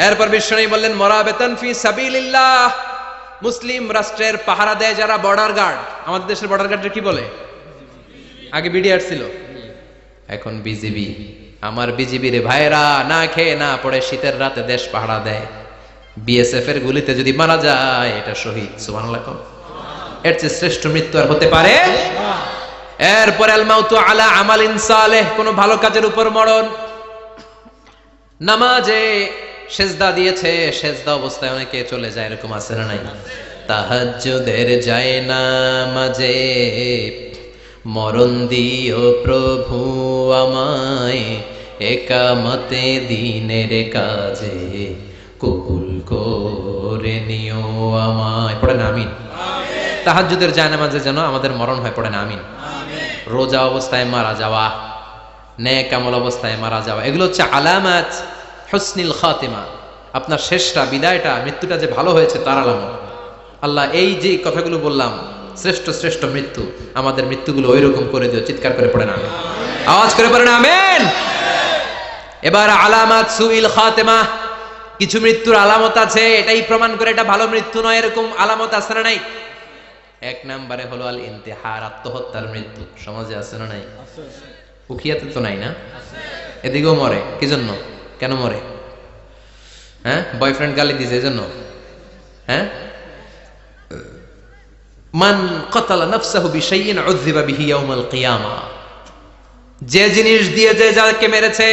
এরপর বিশ্বনবী বললেন মুরাবিতান ফি সাবিলিল্লাহ, মুসলিম রাষ্ট্রের পাহারা দেয় যারা বর্ডার গার্ড। আমাদের দেশের বর্ডার গার্ডের কি বলে? আগে বিডিআর ছিল, এখন বিজিবি। আমার বিজিবির ভাইরা না খেয়ে না পড়ে শীতের রাতে দেশ পাহারা দেয়। বিএসএফ এর গুলিতে যদি মারা যায় এটা শহীদ। সুবহানাল্লাহ। এর চেয়ে শ্রেষ্ঠ মৃত্যু আর হতে পারে? এরপর আল মাউতু আলা আমালিন সালেহ, কোন ভালো কাজের উপর মরণ। নামাজে সেজদা দিয়েছে, সেজদা অবস্থায় অনেকে চলে যায়, এরকম আছে না নাই? তাহাজ্জুদের যায় নামাজে মরণ দিও প্রভু আমায়, একামতে দিনের কাজে কবুল করে নিও আমায়। পড়েন আমিন। তাহাজ্জুদের যায় নামাজে যেন আমাদের মরণ হয়, পড়েন আমিন। রোজা অবস্থায় মারা যাওয়া, নেক আমল অবস্থায় মারা যাওয়া, এগুলো হচ্ছে আলামাত হুসনিল খাতিমা। আপনার শেষটা, বিদায়টা, মৃত্যুটা যে ভালো হয়েছে তার আলামত। আল্লাহ এই যে কথাগুলো বললাম, শ্রেষ্ঠ শ্রেষ্ঠ মৃত্যু, আমাদের মৃত্যুগুলো ওই রকম করে দিও। চিৎকার করে পড়েন আমিন, আওয়াজ করে পড়েন আমিন। এবার আলামাত সুইল খাতিমা, কিছু মৃত্যুর আলামত আছে, এটাই প্রমাণ করে এটা ভালো মৃত্যু নয়, এরকম আলামত আছে না নাই? এক নম্বরে হলো আল ইন্তিহার, আত্মহত্যার মৃত্যু। সমাজে আছে না নাই? উখিয়াতে তো নাই না? এদিকেও মরে, কি জন্য? কেন মরে? হ্যাঁ, বয়ফ্রেন্ড গালি দিয়েছে এজন্য? হ্যাঁ, মান কতালা নাফসাহু বিশাইইন উযযিবা বিহি ইয়াউমাল কিয়ামা, যে জিনিস দিয়ে যে যাকে মেরেছে,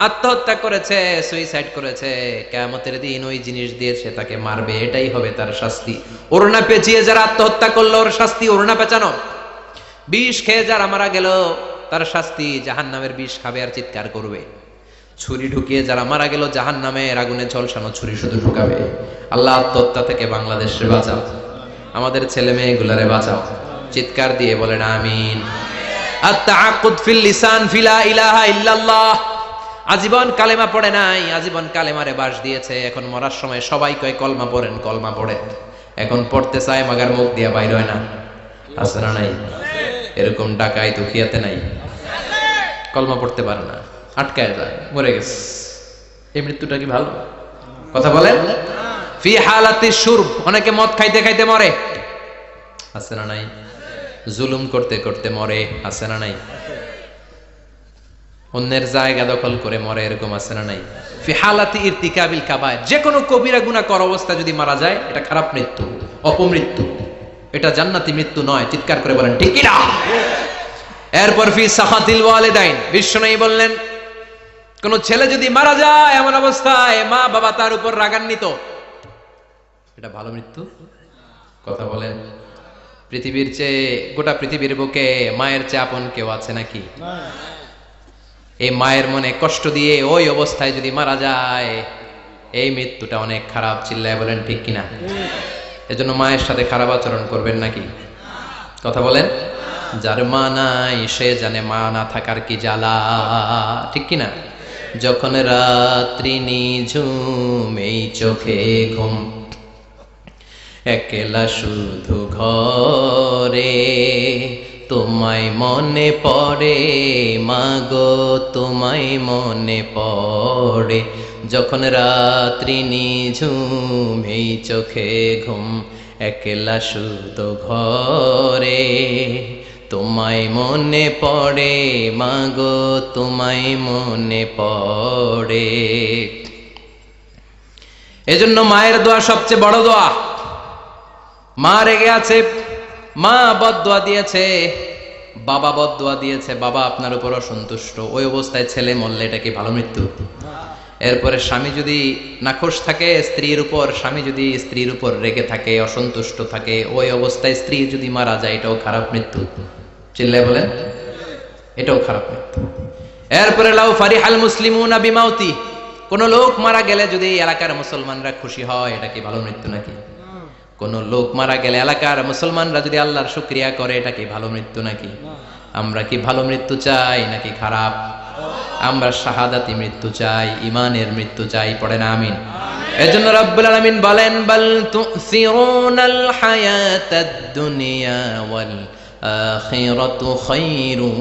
আত্মহত্যা করেছে, সুইসাইড করেছে, কিয়ামতের দিন ওই জিনিস দিয়ে সে তাকে মারবে, এটাই হবে তার শাস্তি। ওড়না পেঁচিয়ে যারা আত্মহত্যা করলো ওর শাস্তি ওড়না পেঁচানো। বিষ খেয়ে যারা মারা গেল তার শাস্তি জাহান্নামের বিষ খাবে আর চিৎকার করবে। ছুরি ঢুকিয়ে যারা মারা গেল জাহান্নামের আগুনে ঝলসানো ছুরি শুধু ঢুকাবে। আল্লাহ আত্মহত্যা থেকে বাংলাদেশে বাঁচাও, আমাদের ছেলে মেয়েগুলারে বাঁচাও। চিৎকার দিয়ে বলেন আমিন। আত-তাআক্কুদ ফিল লিসান ফিলা ইলাহা ইল্লাল্লাহ, আজীবন কালেমা পড়ে নাই, আজীবন কালেমারে বাস দিয়েছে, এখন মরার সময় সবাই কয় কলমা পড়েন, কলমা পড়ে, এখন পড়তে চায় মাগার মুখ দিয়া বাইর হয় না। আছে না নাই? এরকম ডাকাই দুখিয়াতে নাই, কলমা পড়তে পারে না, আটকায় যায়, মরে গেছে। এই মৃত্যুটা কি ভালো? কথা বলেন। ফি হালাতি শুরব, অনেকে মদ খাইতে খাইতে মরে, আছে না নাই? জুলুম করতে করতে মরে, আছে না নাই? অন্যের জায়গা দখল করে মরে, এরকম আছে না নাই? ফি হালাতি ইরতিকাবিল কাবায়ের, যে কোনো কবিরা গুনাহ করা অবস্থা যদি মারা যায় এটা খারাপ মৃত্যু, অপমৃত্যু, এটা জান্নাতি মৃত্যু নয়। চিৎকার করে বলেন ঠিক কি না? এরপর ফি সাখাতিল ওয়ালিদাইন, বিশ্বনবী বললেন কোন ছেলে যদি মারা যায় এমন অবস্থায় মা বাবা তার উপর রাগান্বিত, এটা ভালো মৃত্যু? কথা বলেন। পৃথিবীর চেয়ে, গোটা পৃথিবীর বুকে মায়ের চেয়ে আপন কেউ আছে নাকি? এই মায়ের মনে কষ্ট দিয়ে ওই অবস্থায় যদি মারা যায় এই মৃত্যুটা অনেক খারাপ। চিল্লায় বলেন ঠিক কিনা? এজন্য মায়ের সাথে খারাপ আচরণ করবেন নাকি? কথা বলেন। যার মা নাই সে জানে মা না থাকার কি জ্বালা, ঠিক কিনা? যখন রাত্রি নিঝুম এই চোখে ঘুম, একলা শুধু ঘরে, তোমায় মনে পড়ে মাগো, তোমায় মনে পড়ে, যখন রাত্রি নিঝুম এই চোখে ঘুম, একলা শুধু ঘরে, তোমায় মনে পড়ে মাগো, তোমায় মনে পড়ে। এজন্য মায়ের দোয়া সবচেয়ে বড় দোয়া। মা রেগে আছে, মা বদদোয়া দিয়েছে, বাবা বদদোয়া দিয়েছে, বাবা আপনার উপর অসন্তুষ্ট, ওই অবস্থায় ছেলে মরলে এটা কি ভালো মৃত্যু? এরপরে স্বামী যদি নাখোশ থাকে স্ত্রীর উপর, স্বামী যদি স্ত্রীর উপর রেগে থাকে, অসন্তুষ্ট থাকে, ওই অবস্থায় স্ত্রী যদি মারা যায় এটাও খারাপ মৃত্যু। চিল্লায় বলেন, এটাও খারাপ মৃত্যু। এরপরে লাউ ফারিহাল মুসলিমুনা বিমাউতি, কোন লোক মারা গেলে যদি এলাকার মুসলমানরা খুশি হয় এটা কি ভালো মৃত্যু নাকি? কোন লোক মারা গেলে এলাকার মুসলমানরা যদি আল্লাহর শুকরিয়া করে এটা কি ভালো মৃত্যু নাকি? আমরা কি ভালো মৃত্যু চাই নাকি খারাপ? আমরা শাহাদাতি মৃত্যু চাই, ইমানের মৃত্যু চাই, পড়েন আমিন। এজন্য রব্বুল আলামিন বলেন বাল তুসিরুনাল হায়াতাদ দুনিয়া ওয়াল আখিরাতু খায়রুন